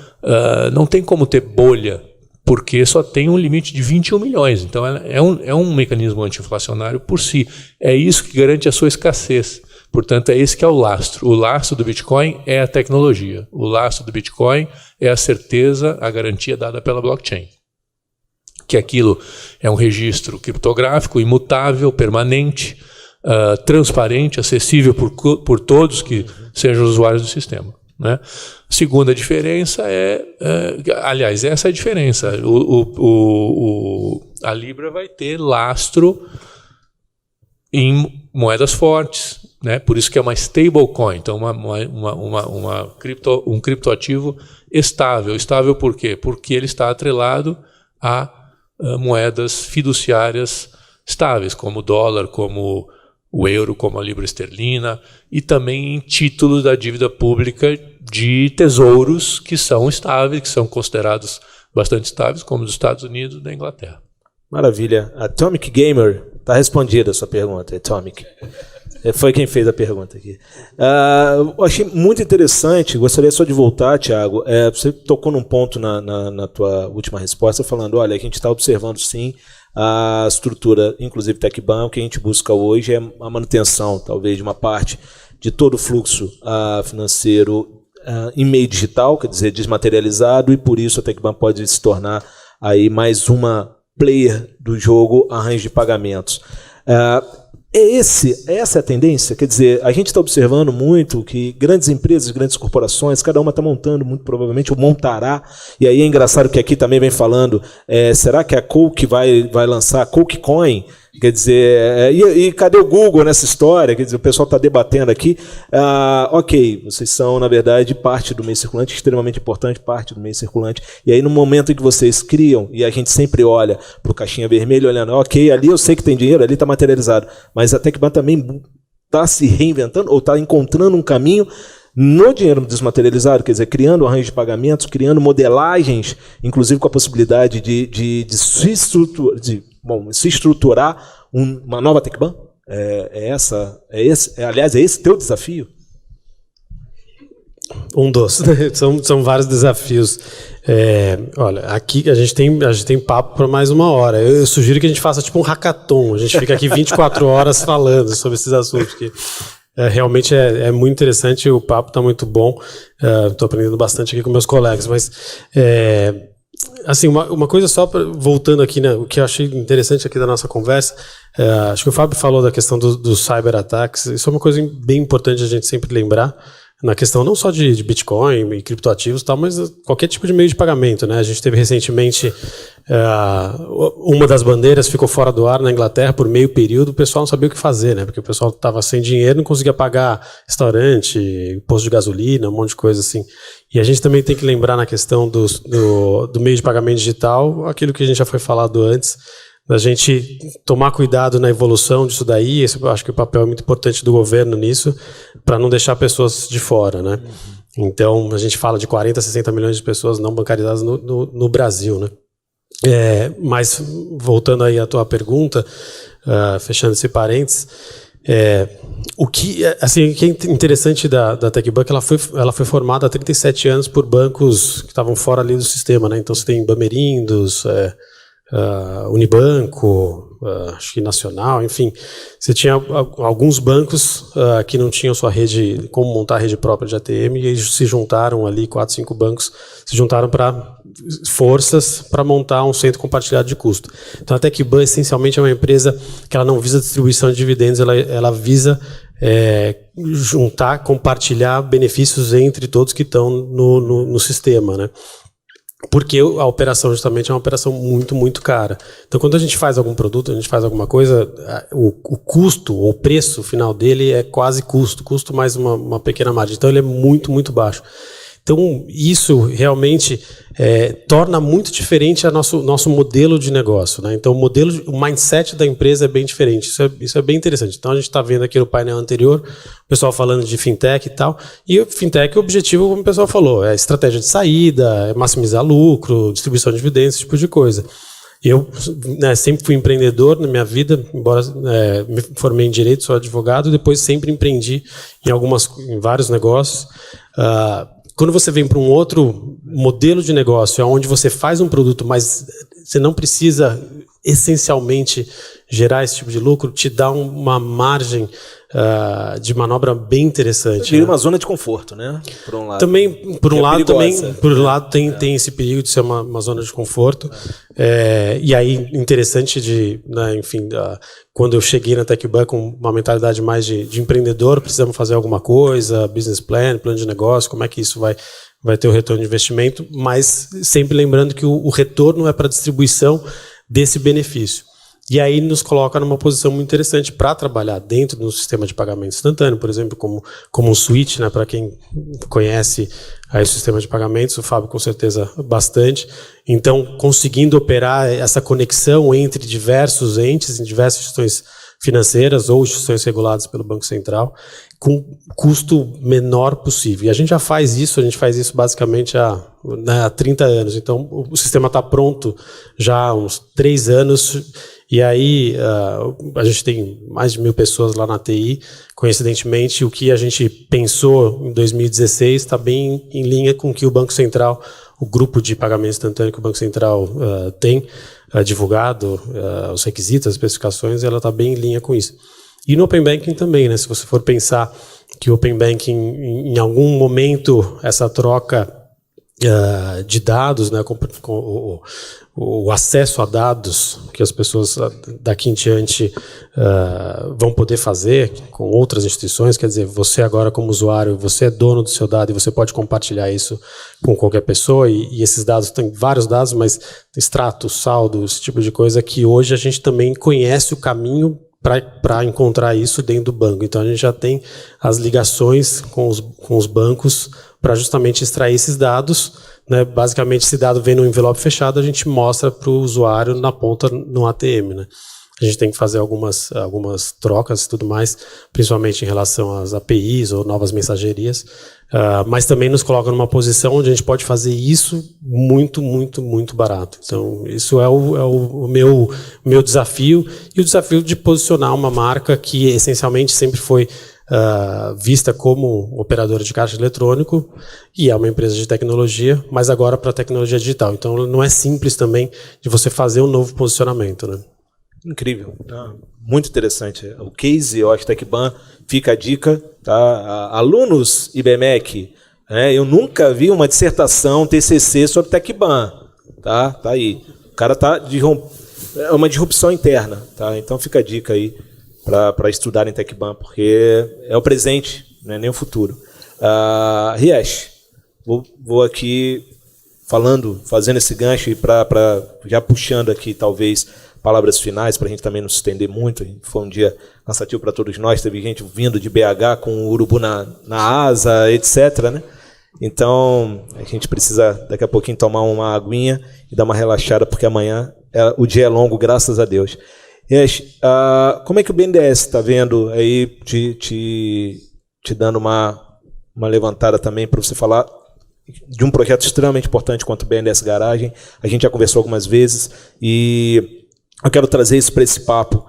S2: não tem como ter bolha, porque só tem um limite de 21 milhões. Então, é um mecanismo anti-inflacionário por si. É isso que garante a sua escassez. Portanto, é esse que é o lastro. O lastro do Bitcoin é a tecnologia. O lastro do Bitcoin é a certeza, a garantia dada pela blockchain. Que aquilo é um registro criptográfico, imutável, permanente, transparente, acessível por todos que sejam usuários do sistema, né? Segunda diferença aliás, essa é a diferença. A Libra vai ter lastro em moedas fortes, né? Por isso que é uma stablecoin, então um criptoativo estável. Estável por quê? Porque ele está atrelado a moedas fiduciárias estáveis, como o dólar, como o euro, como a libra esterlina, e também em títulos da dívida pública de tesouros que são estáveis, que são considerados bastante estáveis, como os Estados Unidos e da Inglaterra.
S1: Maravilha. Atomic Gamer, está respondida a sua pergunta, Atomic. Foi quem fez a pergunta aqui. Eu achei muito interessante, gostaria só de voltar, Thiago. Você tocou num ponto na tua última resposta, falando, olha, a gente está observando sim a estrutura, inclusive TecBan, o que a gente busca hoje é a manutenção, talvez, de uma parte de todo o fluxo financeiro em meio digital, quer dizer, desmaterializado, e por isso a TecBan pode se tornar aí mais uma player do jogo arranjo de pagamentos. Essa é a tendência? Quer dizer, a gente está observando muito que grandes empresas, grandes corporações, cada uma está montando, muito provavelmente, ou montará, e aí é engraçado que aqui também vem falando, será que a Coke vai lançar a Coke Coin? Quer dizer, e cadê o Google nessa história? Quer dizer, o pessoal está debatendo aqui. Ok, vocês são, na verdade, parte do meio circulante, extremamente importante, parte do meio circulante. E aí, no momento em que vocês criam, e a gente sempre olha para o caixinha vermelho, olhando, ok, ali eu sei que tem dinheiro, ali está materializado. Mas a TecBan também está se reinventando, ou está encontrando um caminho no dinheiro desmaterializado, quer dizer, criando arranjos de pagamentos, criando modelagens, inclusive com a possibilidade de se estruturar uma nova TecBan? Aliás, é esse teu desafio?
S3: Um dos. São vários desafios. Olha, aqui a gente tem papo para mais uma hora. Eu sugiro que a gente faça tipo um hackathon. A gente fica aqui 24 horas falando sobre esses assuntos, porque realmente é muito interessante, o papo está muito bom. Estou aprendendo bastante aqui com meus colegas, mas assim, uma coisa só, voltando aqui, né, o que eu achei interessante aqui da nossa conversa, acho que o Fábio falou da questão dos cyberataques. Isso é uma coisa bem importante a gente sempre lembrar, na questão não só de Bitcoin e criptoativos e tal, mas qualquer tipo de meio de pagamento, né? A gente teve recentemente uma das bandeiras ficou fora do ar na Inglaterra por meio período, o pessoal não sabia o que fazer, né? Porque o pessoal estava sem dinheiro, não conseguia pagar restaurante, posto de gasolina, um monte de coisa assim. E a gente também tem que lembrar na questão do meio de pagamento digital, aquilo que a gente já foi falado antes, da gente tomar cuidado na evolução disso daí. Eu acho que o papel é muito importante do governo nisso, para não deixar pessoas de fora, né? Então, a gente fala de 40, 60 milhões de pessoas não bancarizadas no Brasil, né? Mas, voltando aí à tua pergunta, fechando esse parênteses, o que é interessante da TecBan, que ela foi formada há 37 anos por bancos que estavam fora ali do sistema, né? Então, você tem Bamerindos, Unibanco, acho que Nacional, enfim. Você tinha alguns bancos que não tinham sua rede, como montar a rede própria de ATM, e eles se juntaram ali, 4, 5 bancos, se juntaram para forças para montar um centro compartilhado de custo. Então a TecBan, essencialmente, é uma empresa que ela não visa distribuição de dividendos, ela visa juntar, compartilhar benefícios entre todos que estão no sistema, né? Porque a operação justamente é uma operação muito, muito cara. Então, quando a gente faz algum produto, a gente faz alguma coisa, o custo, ou o preço final dele é quase custo mais uma pequena margem. Então, ele é muito, muito baixo. Então, isso realmente torna muito diferente o nosso modelo de negócio, né? Então, o mindset da empresa é bem diferente. Isso é bem interessante. Então, a gente está vendo aqui no painel anterior o pessoal falando de fintech e tal. E o fintech, o objetivo, como o pessoal falou, é estratégia de saída, é maximizar lucro, distribuição de dividendos, esse tipo de coisa. Eu sempre fui empreendedor na minha vida, embora me formei em Direito, sou advogado, depois sempre empreendi em vários negócios. Quando você vem para um outro modelo de negócio, onde você faz um produto, mas você não precisa essencialmente gerar esse tipo de lucro, te dá uma margem de manobra bem interessante.
S1: Vira uma zona de conforto, né? Por um lado.
S3: Também, por um lado, tem esse perigo de ser uma zona de conforto. E aí, interessante quando eu cheguei na TecBan com uma mentalidade mais de empreendedor, precisamos fazer alguma coisa, business plan, plano de negócio, como é que isso vai ter o retorno de investimento, mas sempre lembrando que o retorno é para a distribuição desse benefício. E aí nos coloca numa posição muito interessante para trabalhar dentro do sistema de pagamento instantâneo, por exemplo, como um switch, né, para quem conhece aí o sistema de pagamentos, o Fábio com certeza bastante. Então, conseguindo operar essa conexão entre diversos entes, em diversas instituições financeiras ou instituições reguladas pelo Banco Central, com custo menor possível. E a gente faz isso basicamente há 30 anos. Então, o sistema está pronto já há uns 3 anos. E aí, a gente tem mais de 1.000 pessoas lá na TI. Coincidentemente, o que a gente pensou em 2016 está bem em linha com o que o Banco Central, o grupo de pagamento instantâneo que o Banco Central tem divulgado, os requisitos, as especificações, ela está bem em linha com isso. E no Open Banking também, né? Se você for pensar que o Open Banking, em algum momento, essa troca de dados, né, o acesso a dados que as pessoas daqui em diante vão poder fazer com outras instituições, quer dizer, você agora como usuário, você é dono do seu dado e você pode compartilhar isso com qualquer pessoa, e esses dados, tem vários dados, mas extrato, saldo, esse tipo de coisa que hoje a gente também conhece o caminho para encontrar isso dentro do banco. Então a gente já tem as ligações com os bancos para justamente extrair esses dados, né? Basicamente, esse dado vem no envelope fechado, a gente mostra para o usuário na ponta no ATM, né? A gente tem que fazer algumas trocas e tudo mais, principalmente em relação às APIs ou novas mensagerias, mas também nos coloca numa posição onde a gente pode fazer isso muito, muito, muito barato. Então, isso é o meu desafio, e o desafio de posicionar uma marca que essencialmente sempre foi vista como operadora de caixa eletrônico, e é uma empresa de tecnologia, mas agora para tecnologia digital. Então, não é simples também de você fazer um novo posicionamento, né?
S1: Incrível, muito interessante. O case, eu acho que TecBan, fica a dica, tá? Alunos IBMEC, eu nunca vi uma dissertação TCC sobre TecBan, tá aí. O cara é uma disrupção interna, tá? Então fica a dica aí para estudar em TecBan, porque é o presente, não é nem o futuro. Riesch, vou aqui fazendo esse gancho e já puxando aqui talvez palavras finais, para a gente também não se estender muito. Foi um dia cansativo para todos nós, teve gente vindo de BH com o urubu na asa, etc., né? Então, a gente precisa daqui a pouquinho tomar uma aguinha e dar uma relaxada, porque amanhã o dia é longo, graças a Deus. Como é que o BNDES está vendo aí, te dando uma levantada também para você falar de um projeto extremamente importante quanto o BNDES Garagem? A gente já conversou algumas vezes e eu quero trazer isso para esse papo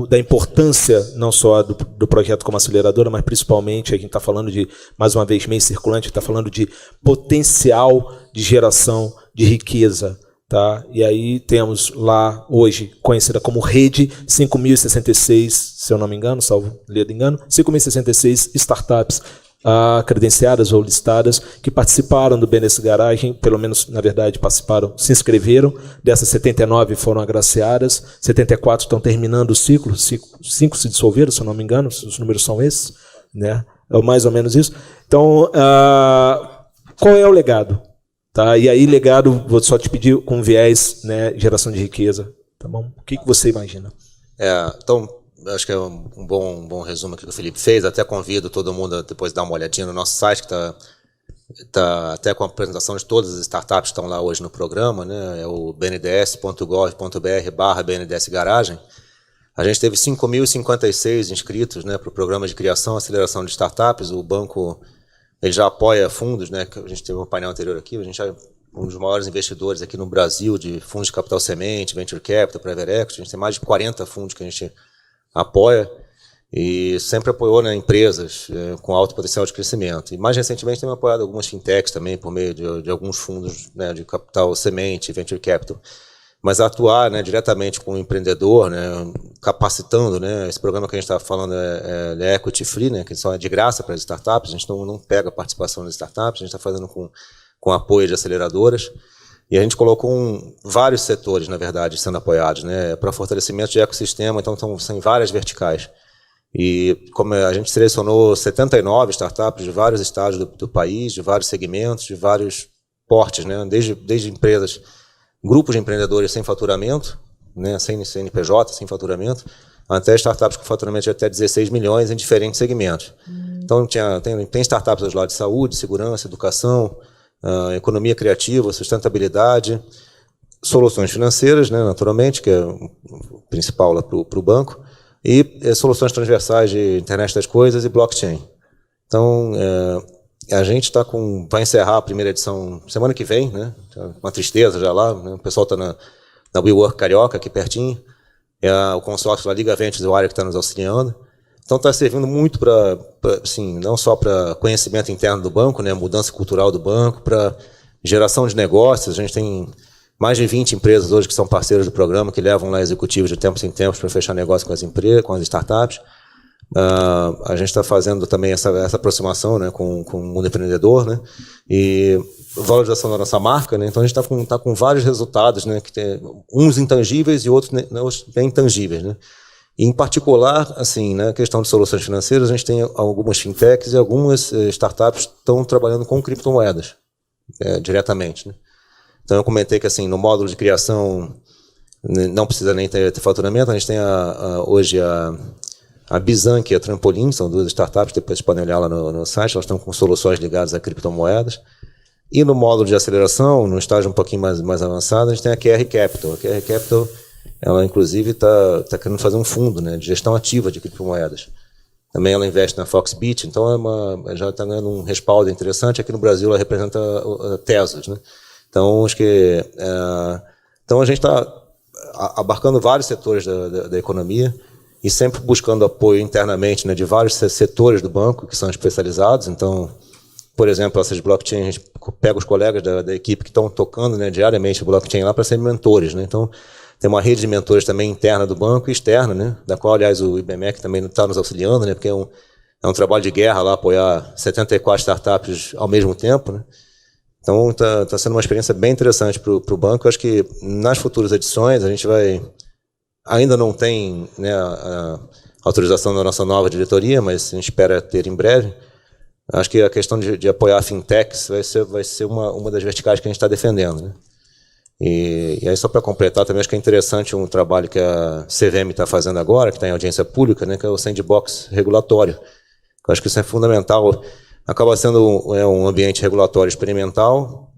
S1: da importância não só do projeto como aceleradora, mas principalmente a gente está falando de, mais uma vez, meio circulante, está falando de potencial de geração de riqueza, Tá? E aí temos lá, hoje, conhecida como Rede 5.066, se eu não me engano, salvo ledo engano, 5.066 startups credenciadas ou listadas que participaram do Business Garage, pelo menos, na verdade, participaram, se inscreveram. Dessas 79 foram agraciadas, 74 estão terminando o ciclo, 5 se dissolveram, se eu não me engano, os números são esses, né? É mais ou menos isso. Então, qual é o legado? Tá? E aí, legado, vou só te pedir com viés, né, geração de riqueza. Tá bom? O que você imagina?
S4: Então, acho que é um bom resumo que o Felipe fez. Até convido todo mundo a depois dar uma olhadinha no nosso site, que está até com a apresentação de todas as startups que estão lá hoje no programa, né? É o bnds.gov.br/BNDES Garagem. A gente teve 5.056 inscritos, né, para o programa de criação e aceleração de startups. O banco ele já apoia fundos, né? A gente teve um painel anterior aqui, a gente é um dos maiores investidores aqui no Brasil de fundos de capital semente, venture capital, private equity. A gente tem mais de 40 fundos que a gente apoia e sempre apoiou, né, empresas com alto potencial de crescimento. E mais recentemente temos apoiado algumas fintechs também por meio de alguns fundos, né, de capital semente, venture capital. Mas atuar, né, diretamente com o empreendedor, né, capacitando, né, esse programa que a gente está falando é equity free, né, que só é de graça para as startups. A gente não pega a participação das startups, a gente está fazendo com apoio de aceleradoras. E a gente colocou vários setores, na verdade, sendo apoiados, né, para fortalecimento de ecossistema. Então, são várias verticais. E como a gente selecionou 79 startups de vários estados do país, de vários segmentos, de vários portes, né, desde empresas, grupos de empreendedores sem faturamento, né, sem CNPJ, sem faturamento, até startups com faturamento de até 16 milhões em diferentes segmentos. Então, tem startups do lado de saúde, segurança, educação, economia criativa, sustentabilidade, soluções financeiras, né, naturalmente, que é o principal lá para o banco, e soluções transversais de internet das coisas e blockchain. Então, a gente vai encerrar a primeira edição semana que vem, né? Uma tristeza já lá, né? O pessoal está na WeWork Carioca, aqui pertinho. O consórcio da Liga Ventures, o área que está nos auxiliando. Então está servindo muito para, assim, não só para conhecimento interno do banco, né? Mudança cultural do banco, para geração de negócios. A gente tem mais de 20 empresas hoje que são parceiros do programa, que levam lá executivos de tempos em tempos para fechar negócio com as empresas, com as startups. A gente está fazendo também essa aproximação, né, com o mundo empreendedor, né, e valorização da nossa marca, né. Então a gente está com vários resultados, né, que tem uns intangíveis e outros bem intangíveis, né. E, em particular, assim, na questão de soluções financeiras, a gente tem algumas fintechs e algumas startups que estão trabalhando com criptomoedas diretamente, né. Então eu comentei que, assim, no módulo de criação não precisa nem ter faturamento. A gente tem hoje a Bizan, que é a Trampolim, são duas startups, depois vocês podem olhar lá no site, elas estão com soluções ligadas a criptomoedas. E no módulo de aceleração, no estágio um pouquinho mais avançado, a gente tem a QR Capital. A QR Capital, ela inclusive está querendo fazer um fundo, né, de gestão ativa de criptomoedas. Também ela investe na Foxbit, então já está ganhando um respaldo interessante. Aqui no Brasil ela representa a Tesos, né? Então, acho que então a gente está abarcando vários setores da economia e sempre buscando apoio internamente, né, de vários setores do banco que são especializados. Então, por exemplo, essas blockchain, a gente pega os colegas da equipe que estão tocando, né, diariamente a blockchain lá para serem mentores, né? Então, tem uma rede de mentores também interna do banco e externa, né, da qual, aliás, o IBMEC também está nos auxiliando, né, porque é um trabalho de guerra lá, apoiar 74 startups ao mesmo tempo, né? Então, está sendo uma experiência bem interessante para o banco. Eu acho que nas futuras edições a gente ainda não tem, né, a autorização da nossa nova diretoria, mas a gente espera ter em breve. Acho que a questão de apoiar fintechs vai ser uma das verticais que a gente está defendendo, né? E aí, só para completar, também acho que é interessante um trabalho que a CVM está fazendo agora, que está em audiência pública, né, que é o sandbox regulatório. Eu acho que isso é fundamental. Acaba sendo um ambiente regulatório experimental.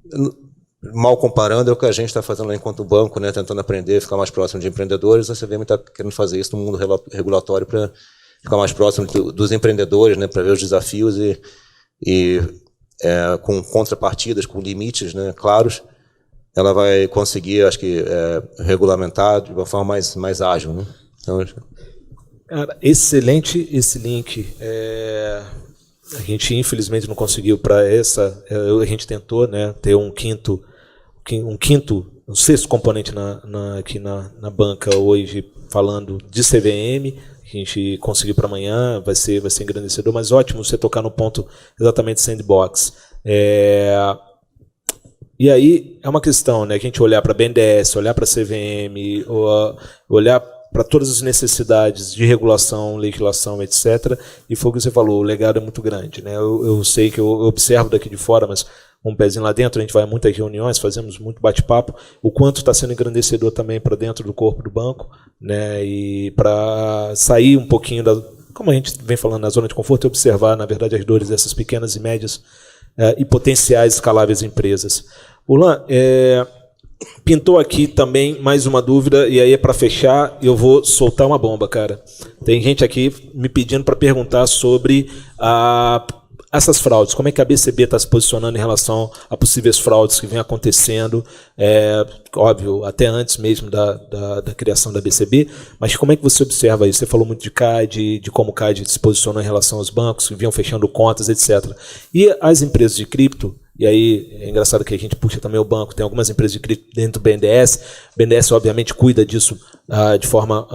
S4: Mal comparando, é o que a gente está fazendo lá enquanto banco, né, tentando aprender, ficar mais próximo de empreendedores. A CVM está querendo fazer isso no mundo regulatório para ficar mais próximo dos empreendedores, né, para ver os desafios e com contrapartidas, com limites, né, claros, ela vai conseguir, acho que, regulamentar de uma forma mais ágil, né? Então,
S1: cara, excelente esse link. A gente infelizmente não conseguiu para essa. A gente tentou, né, ter um quinto o sexto componente aqui na banca hoje, falando de CVM, que a gente conseguiu para amanhã, vai ser engrandecedor, mas ótimo você tocar no ponto exatamente sandbox. E aí é uma questão, né, que a gente olhar para a BNDES, olhar para a CVM, olhar para todas as necessidades de regulação, legislação, etc. E foi o que você falou, o legado é muito grande, né? Eu sei que eu observo daqui de fora, mas um pezinho lá dentro, a gente vai a muitas reuniões, fazemos muito bate-papo, o quanto está sendo engrandecedor também para dentro do corpo do banco, né? E para sair um pouquinho como a gente vem falando, na zona de conforto, e observar, na verdade, as dores dessas pequenas e médias e potenciais escaláveis empresas. Ulan, pintou aqui também mais uma dúvida, e aí é para fechar, eu vou soltar uma bomba, cara. Tem gente aqui me pedindo para perguntar sobre essas fraudes, como é que a BCB está se posicionando em relação a possíveis fraudes que vêm acontecendo, óbvio, até antes mesmo da criação da BCB, mas como é que você observa isso? Você falou muito de CAD, de como o CAD se posicionou em relação aos bancos que vinham fechando contas, etc. E as empresas de cripto, e aí é engraçado que a gente puxa também o banco, tem algumas empresas de cripto dentro do BNDES, o BNDES obviamente cuida disso de forma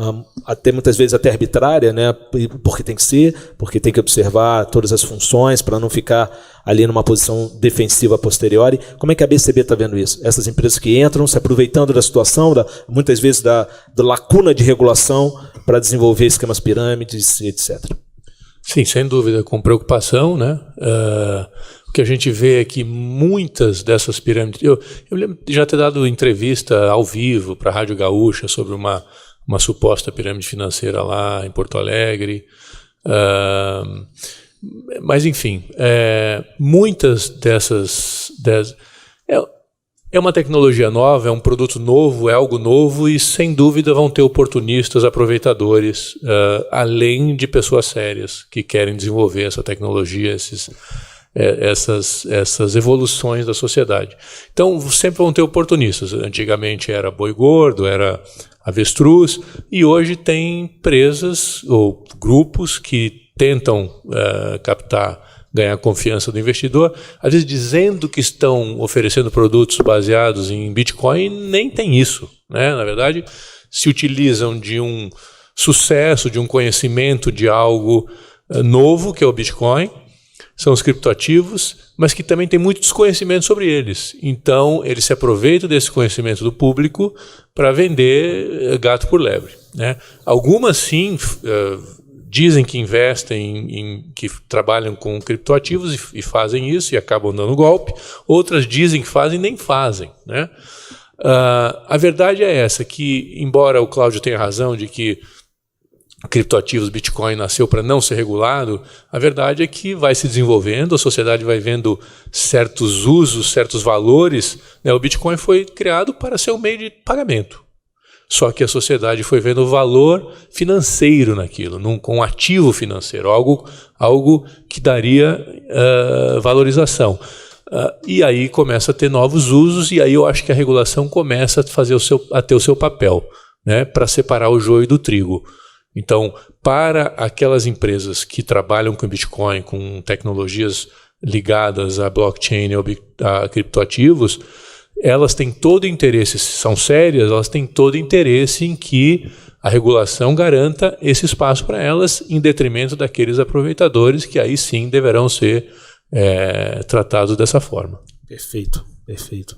S1: até muitas vezes até arbitrária, né? Porque tem que ser, porque tem que observar todas as funções para não ficar ali numa posição defensiva a posteriori. Como é que a BCB está vendo isso? Essas empresas que entram se aproveitando da situação, muitas vezes da lacuna de regulação para desenvolver esquemas pirâmides, etc.
S2: Sim, sem dúvida, com preocupação, né? O que a gente vê é que muitas dessas pirâmides... Eu lembro de já ter dado entrevista ao vivo para a Rádio Gaúcha sobre uma suposta pirâmide financeira lá em Porto Alegre. Mas, enfim, muitas dessas... É uma tecnologia nova, é um produto novo, é algo novo e, sem dúvida, vão ter oportunistas, aproveitadores, além de pessoas sérias que querem desenvolver essa tecnologia, essas evoluções da sociedade. Então, sempre vão ter oportunistas. Antigamente era boi gordo, era avestruz, e hoje tem empresas ou grupos que tentam ganhar confiança do investidor, às vezes dizendo que estão oferecendo produtos baseados em Bitcoin, nem tem isso, né? Na verdade, se utilizam de um sucesso, de um conhecimento de algo novo, que é o Bitcoin, são os criptoativos, mas que também tem muito desconhecimento sobre eles. Então, eles se aproveitam desse conhecimento do público para vender gato por lebre, né? Algumas, sim, dizem que investem, que trabalham com criptoativos e fazem isso e acabam dando golpe. Outras dizem que fazem e nem fazem, né? A verdade é essa, que embora o Cláudio tenha razão de que criptoativos, Bitcoin nasceu para não ser regulado, a verdade é que vai se desenvolvendo, a sociedade vai vendo certos usos, certos valores, né? O Bitcoin foi criado para ser um meio de pagamento. Só que a sociedade foi vendo o valor financeiro naquilo, com um ativo financeiro, algo que daria valorização. E aí começa a ter novos usos, e aí eu acho que a regulação começa a ter o seu papel, né, para separar o joio do trigo. Então, para aquelas empresas que trabalham com Bitcoin, com tecnologias ligadas a blockchain ou a criptoativos, elas têm todo interesse, se são sérias, elas têm todo interesse em que a regulação garanta esse espaço para elas, em detrimento daqueles aproveitadores que aí sim deverão ser tratados dessa forma.
S1: Perfeito, perfeito.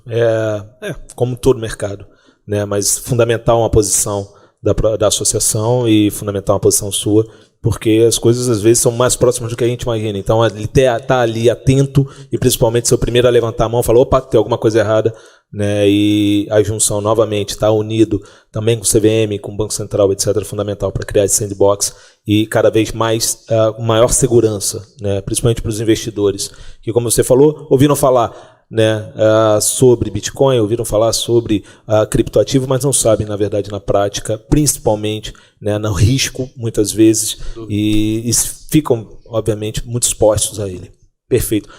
S1: Como todo mercado, né? Mas fundamental uma posição da associação e fundamental uma posição sua, porque as coisas às vezes são mais próximas do que a gente imagina. Então, ele está ali atento e principalmente ser o primeiro a levantar a mão e falar, opa, tem alguma coisa errada, né? E a junção novamente está unido também com o CVM, com o Banco Central, etc., é fundamental para criar esse sandbox e cada vez mais maior segurança, né? Principalmente para os investidores, que, como você falou, ouviram falar, né, sobre Bitcoin, ouviram falar sobre criptoativo, mas não sabem, na verdade, na prática, principalmente, né, no risco, muitas vezes, e ficam, obviamente, muito expostos a ele. Perfeito.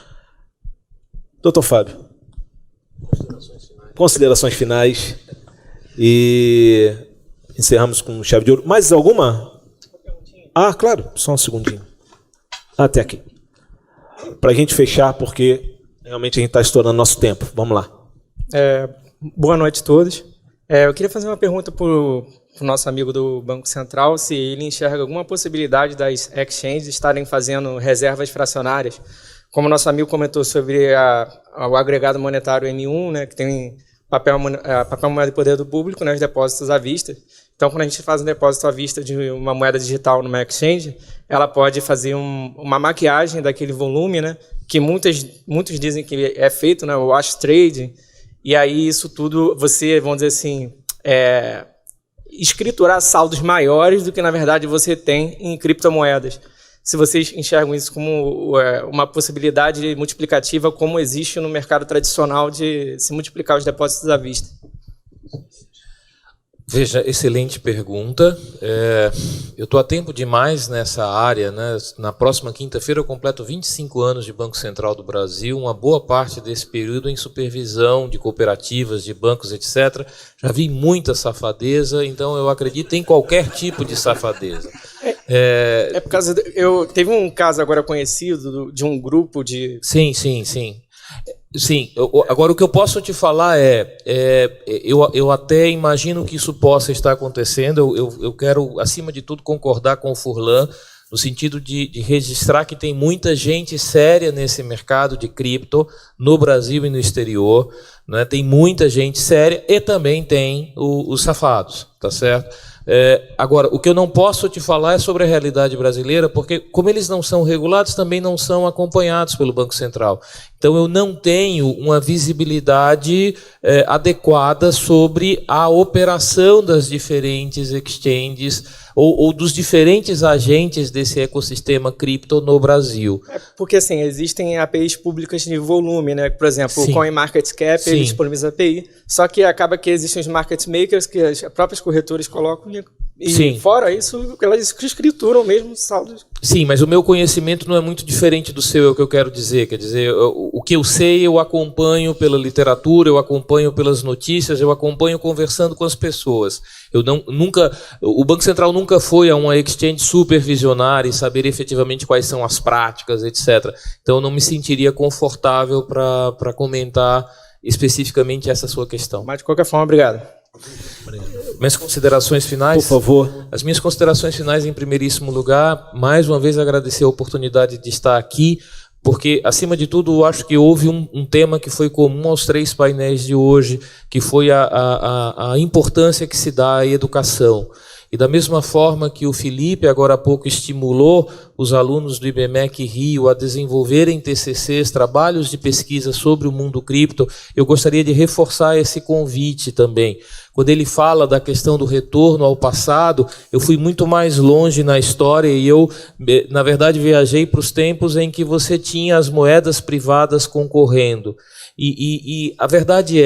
S1: Doutor Fábio, considerações finais e encerramos com chave de ouro. Mais alguma? Claro, só um segundinho. Até aqui. Para a gente fechar, porque realmente a gente está estourando nosso tempo. Vamos lá.
S7: Boa noite a todos. Eu queria fazer uma pergunta para o nosso amigo do Banco Central, se ele enxerga alguma possibilidade das exchanges estarem fazendo reservas fracionárias, como o nosso amigo comentou sobre o agregado monetário M1, né, que tem papel moeda de poder do público, né, os depósitos à vista. Então, quando a gente faz um depósito à vista de uma moeda digital numa exchange, ela pode fazer uma maquiagem daquele volume, né, que muitos dizem que é feito, né, o wash trade, e aí isso tudo, você, vamos dizer assim, escriturar saldos maiores do que, na verdade, você tem em criptomoedas. Se vocês enxergam isso como uma possibilidade multiplicativa, como existe no mercado tradicional de se multiplicar os depósitos à vista.
S5: Veja, excelente pergunta. Eu estou há tempo demais nessa área, né? Na próxima quinta-feira eu completo 25 anos de Banco Central do Brasil, uma boa parte desse período em supervisão de cooperativas, de bancos, etc. Já vi muita safadeza, então eu acredito em qualquer tipo de safadeza.
S7: Por causa teve um caso agora conhecido de um grupo de...
S5: Sim. Sim, agora o que eu posso te falar eu até imagino que isso possa estar acontecendo, eu quero, acima de tudo, concordar com o Furlan, no sentido de registrar que tem muita gente séria nesse mercado de cripto, no Brasil e no exterior, né? Tem muita gente séria e também tem os safados, tá certo? Agora, o que eu não posso te falar é sobre a realidade brasileira, porque como eles não são regulados, também não são acompanhados pelo Banco Central. Então eu não tenho uma visibilidade adequada sobre a operação das diferentes exchanges ou dos diferentes agentes desse ecossistema cripto no Brasil.
S7: Porque assim, existem APIs públicas de volume, né? Por exemplo,
S5: Sim.
S7: o CoinMarketCap, ele disponibiliza API, só que acaba que existem os market makers que as próprias corretoras colocam e
S5: Sim.
S7: fora isso, elas escrituram mesmo saldos.
S5: Sim, mas o meu conhecimento não é muito diferente do seu, é o que eu quero dizer. Quer dizer, o que eu sei, eu acompanho pela literatura, eu acompanho pelas notícias, eu acompanho conversando com as pessoas. O Banco Central nunca foi a uma exchange supervisionar e saber efetivamente quais são as práticas, etc. Então eu não me sentiria confortável para comentar especificamente essa sua questão.
S7: Mas de qualquer forma, obrigado.
S5: Minhas considerações finais?
S1: Por favor.
S5: As minhas considerações finais, em primeiríssimo lugar, mais uma vez agradecer a oportunidade de estar aqui, porque, acima de tudo, eu acho que houve um tema que foi comum aos 3 painéis de hoje, que foi a importância que se dá à educação. E da mesma forma que o Felipe, agora há pouco, estimulou os alunos do IBMEC Rio a desenvolverem TCCs, trabalhos de pesquisa sobre o mundo cripto, eu gostaria de reforçar esse convite também. Quando ele fala da questão do retorno ao passado, eu fui muito mais longe na história e eu, na verdade, viajei para os tempos em que você tinha as moedas privadas concorrendo. E a verdade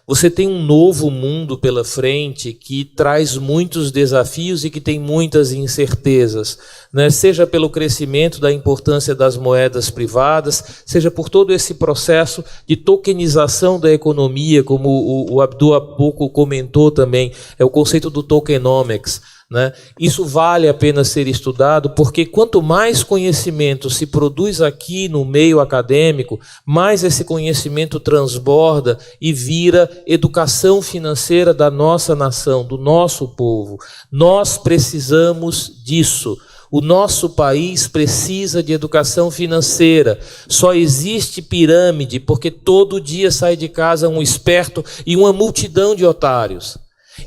S5: você tem um novo mundo pela frente que traz muitos desafios e que tem muitas incertezas, né? Seja pelo crescimento da importância das moedas privadas, seja por todo esse processo de tokenização da economia, como o Abdu há pouco comentou também, é o conceito do tokenomics, né? Isso vale a pena ser estudado, porque quanto mais conhecimento se produz aqui no meio acadêmico, mais esse conhecimento transborda e vira educação financeira da nossa nação, do nosso povo. Nós precisamos disso. O nosso país precisa de educação financeira. Só existe pirâmide porque todo dia sai de casa um esperto e uma multidão de otários.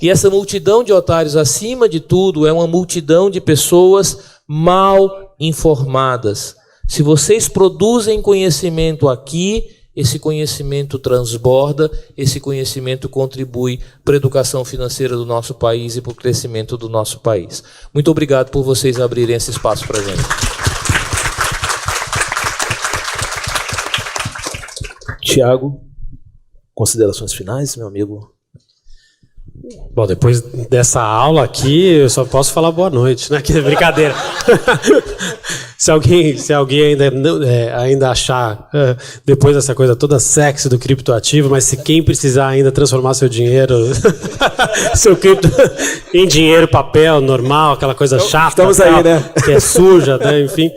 S5: E essa multidão de otários, acima de tudo, é uma multidão de pessoas mal informadas. Se vocês produzem conhecimento aqui, esse conhecimento transborda, esse conhecimento contribui para a educação financeira do nosso país e para o crescimento do nosso país. Muito obrigado por vocês abrirem esse espaço para a gente.
S1: Tiago, considerações finais, meu amigo?
S3: Bom, depois dessa aula aqui, eu só posso falar boa noite, né? Que brincadeira. Se alguém ainda achar, depois dessa coisa toda sexy do criptoativo, mas se quem precisar ainda transformar seu dinheiro, seu cripto em dinheiro, papel, normal, aquela coisa chata,
S1: estamos aí, né?
S3: Que é suja, né? Enfim,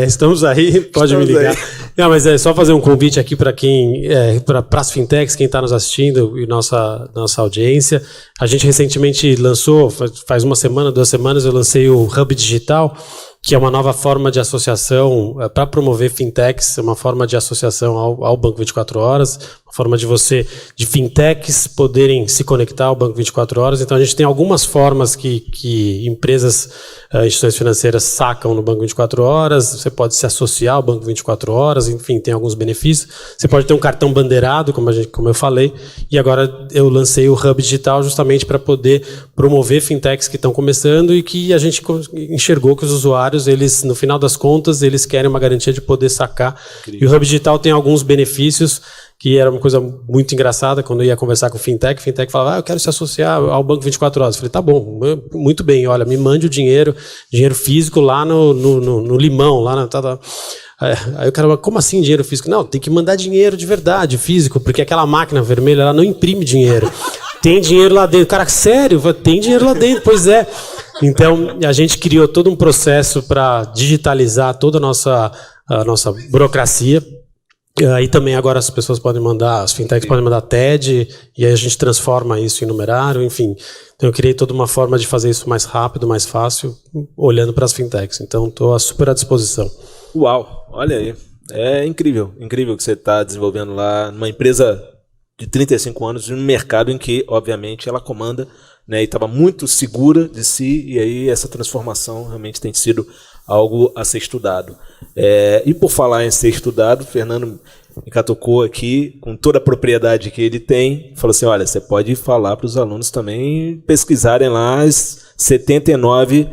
S3: estamos aí, pode me ligar. Não, mas é só fazer um convite aqui para quem, para as fintechs, quem está nos assistindo e nossa audiência. A gente recentemente lançou, faz uma semana, 2 semanas, eu lancei o Hub Digital, que é uma nova forma de associação para promover fintechs, uma forma de associação ao Banco 24 Horas, uma forma de fintechs poderem se conectar ao Banco 24 Horas. Então a gente tem algumas formas que empresas, instituições financeiras sacam no Banco 24 Horas, você pode se associar ao Banco 24 Horas, enfim, tem alguns benefícios. Você pode ter um cartão bandeirado, como eu falei, e agora eu lancei o Hub Digital justamente para poder promover fintechs que estão começando e que a gente enxergou que os usuários, eles, no final das contas, eles querem uma garantia de poder sacar. Incrível. E o Hub Digital tem alguns benefícios, que era uma coisa muito engraçada, quando eu ia conversar com o fintech falava, eu quero se associar ao Banco 24 Horas. Eu falei, tá bom, muito bem, olha, me mande o dinheiro físico lá no Limão, lá na... Aí o cara falou, como assim dinheiro físico? Não, tem que mandar dinheiro de verdade, físico, porque aquela máquina vermelha, ela não imprime dinheiro. Tem dinheiro lá dentro. Cara, sério? Tem dinheiro lá dentro, pois é. Então, a gente criou todo um processo para digitalizar toda a nossa burocracia. E também agora as pessoas podem mandar, as fintechs podem mandar TED, e aí a gente transforma isso em numerário, enfim. Então eu criei toda uma forma de fazer isso mais rápido, mais fácil, olhando para as fintechs. Então estou super à disposição.
S1: Uau, olha aí. É incrível que você está desenvolvendo lá numa empresa de 35 anos, em um mercado em que, obviamente, ela comanda, né, e estava muito segura de si, e aí essa transformação realmente tem sido algo a ser estudado. E por falar em ser estudado, o Fernando me catucou aqui com toda a propriedade que ele tem, falou assim, olha, você pode falar para os alunos também pesquisarem lá as 79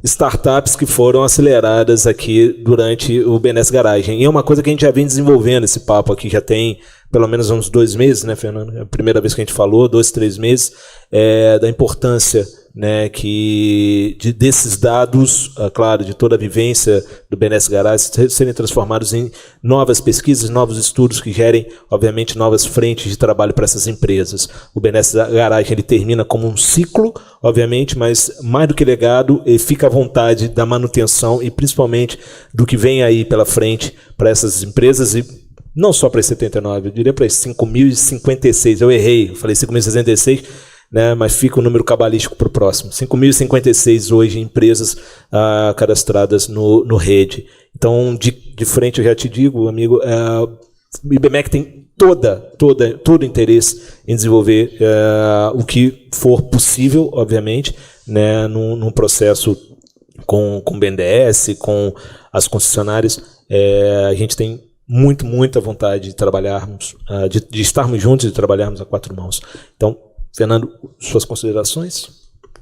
S1: startups que foram aceleradas aqui durante o BNS Garagem. E é uma coisa que a gente já vem desenvolvendo esse papo aqui, já tem pelo menos uns 2 meses, né, Fernando? É a primeira vez que a gente falou, 2, 3 meses, da importância, né, desses dados, claro, de toda a vivência do BNS Garagem serem transformados em novas pesquisas, novos estudos que gerem, obviamente, novas frentes de trabalho para essas empresas. O BNS Garagem ele termina como um ciclo, obviamente, mas mais do que legado, ele fica à vontade da manutenção e principalmente do que vem aí pela frente para essas empresas e não só para as 79, eu diria para as 5.056. Eu errei, eu falei 5.066, né, mas fica o número cabalístico para o próximo. 5.056 hoje empresas cadastradas no rede. Então, de frente eu já te digo, amigo, o IBMEC tem todo interesse em desenvolver o que for possível, obviamente, né, num processo com o BNDES, com as concessionárias. A gente tem muita vontade de trabalharmos, de estarmos juntos e de trabalharmos a 4 mãos. Então, Fernando, suas considerações?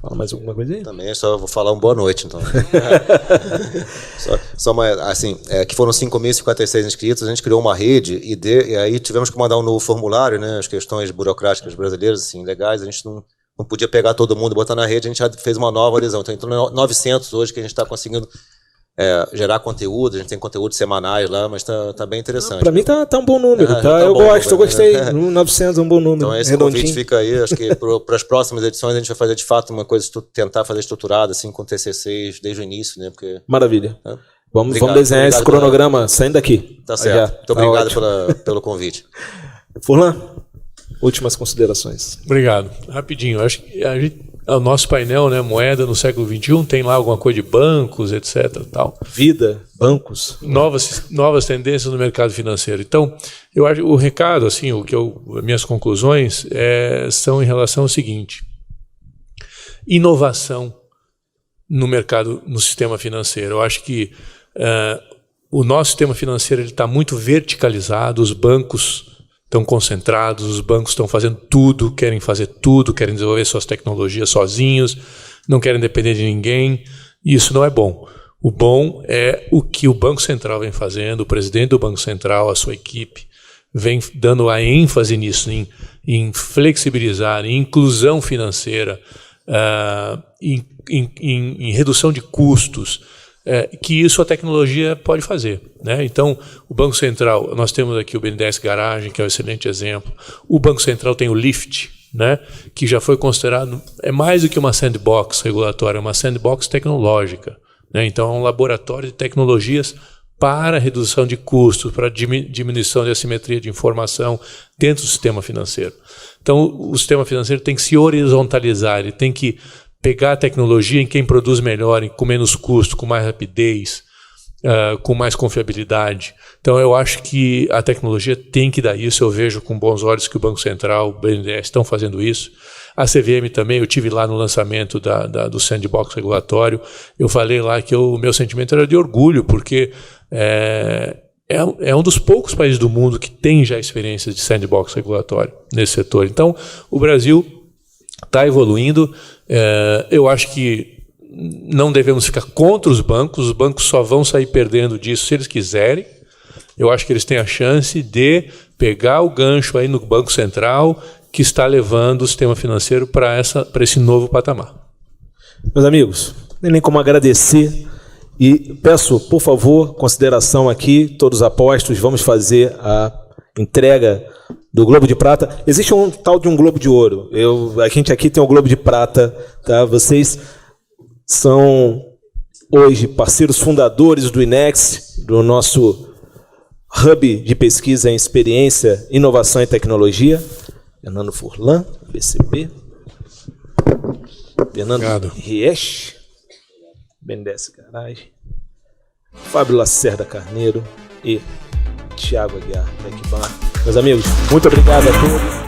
S1: Fala mais alguma coisa aí?
S4: Também só vou falar boa noite, então. só uma, assim, que foram 5.056 inscritos, a gente criou uma rede e aí tivemos que mandar um novo formulário, né, as questões burocráticas brasileiras, assim, legais, a gente não podia pegar todo mundo e botar na rede, a gente já fez uma nova adesão. Então, 900 hoje que a gente está conseguindo gerar conteúdo, a gente tem conteúdos semanais lá, mas tá bem interessante.
S1: Para mim tá um bom número, tá? Eu gostei. 900 é um bom número.
S4: Então esse convite fica aí, acho que para as próximas edições a gente vai fazer de fato uma coisa, tentar fazer estruturada, assim, com TCCs desde o início, né? Porque,
S1: maravilha. Vamos desenhar esse cronograma saindo daqui.
S4: Tá certo. Muito obrigado pelo convite.
S1: Furlan, últimas considerações.
S2: Obrigado. Rapidinho, acho que o nosso painel, né, Moeda no século XXI, tem lá alguma coisa de bancos, etc. Tal.
S1: Vida, bancos.
S2: Novas tendências no mercado financeiro. Então, eu acho o recado, assim, minhas conclusões são em relação ao seguinte: inovação no mercado, no sistema financeiro. Eu acho que o nosso sistema financeiro está muito verticalizado, os bancos estão concentrados, os bancos estão fazendo tudo, querem desenvolver suas tecnologias sozinhos, não querem depender de ninguém, e isso não é bom. O bom é o que o Banco Central vem fazendo, o presidente do Banco Central, a sua equipe, vem dando a ênfase nisso, em flexibilizar, em inclusão financeira, em redução de custos, que isso a tecnologia pode fazer, né? Então, o Banco Central, nós temos aqui o BNDES Garagem, que é um excelente exemplo. O Banco Central tem o LIFT, né? Que já foi considerado, é mais do que uma sandbox regulatória, é uma sandbox tecnológica, né? Então, é um laboratório de tecnologias para redução de custos, para diminuição de assimetria de informação dentro do sistema financeiro. Então, o sistema financeiro tem que se horizontalizar, ele tem que pegar a tecnologia em quem produz melhor, com menos custo, com mais rapidez, com mais confiabilidade. Então, eu acho que a tecnologia tem que dar isso. Eu vejo com bons olhos que o Banco Central, o BNDES estão fazendo isso. A CVM também, eu tive lá no lançamento do sandbox regulatório. Eu falei lá que o meu sentimento era de orgulho, porque é um dos poucos países do mundo que tem já experiência de sandbox regulatório nesse setor. Então, o Brasil está evoluindo. Eu acho que não devemos ficar contra os bancos só vão sair perdendo disso se eles quiserem. Eu acho que eles têm a chance de pegar o gancho aí no Banco Central, que está levando o sistema financeiro para esse novo patamar.
S1: Meus amigos, não tem nem como agradecer. E peço, por favor, consideração aqui, todos apostos, vamos fazer a entrega do Globo de Prata. Existe um tal de um Globo de Ouro. A gente aqui tem um Globo de Prata, tá? Vocês são hoje parceiros fundadores do INEX, do nosso hub de pesquisa em experiência, inovação e tecnologia. Fernando Furlan, BCP. Fernando Riesch, BNDES Garagem. Fábio Lacerda Carneiro e Thiago Aguiar, Tecbar. Meus amigos, muito obrigado a todos.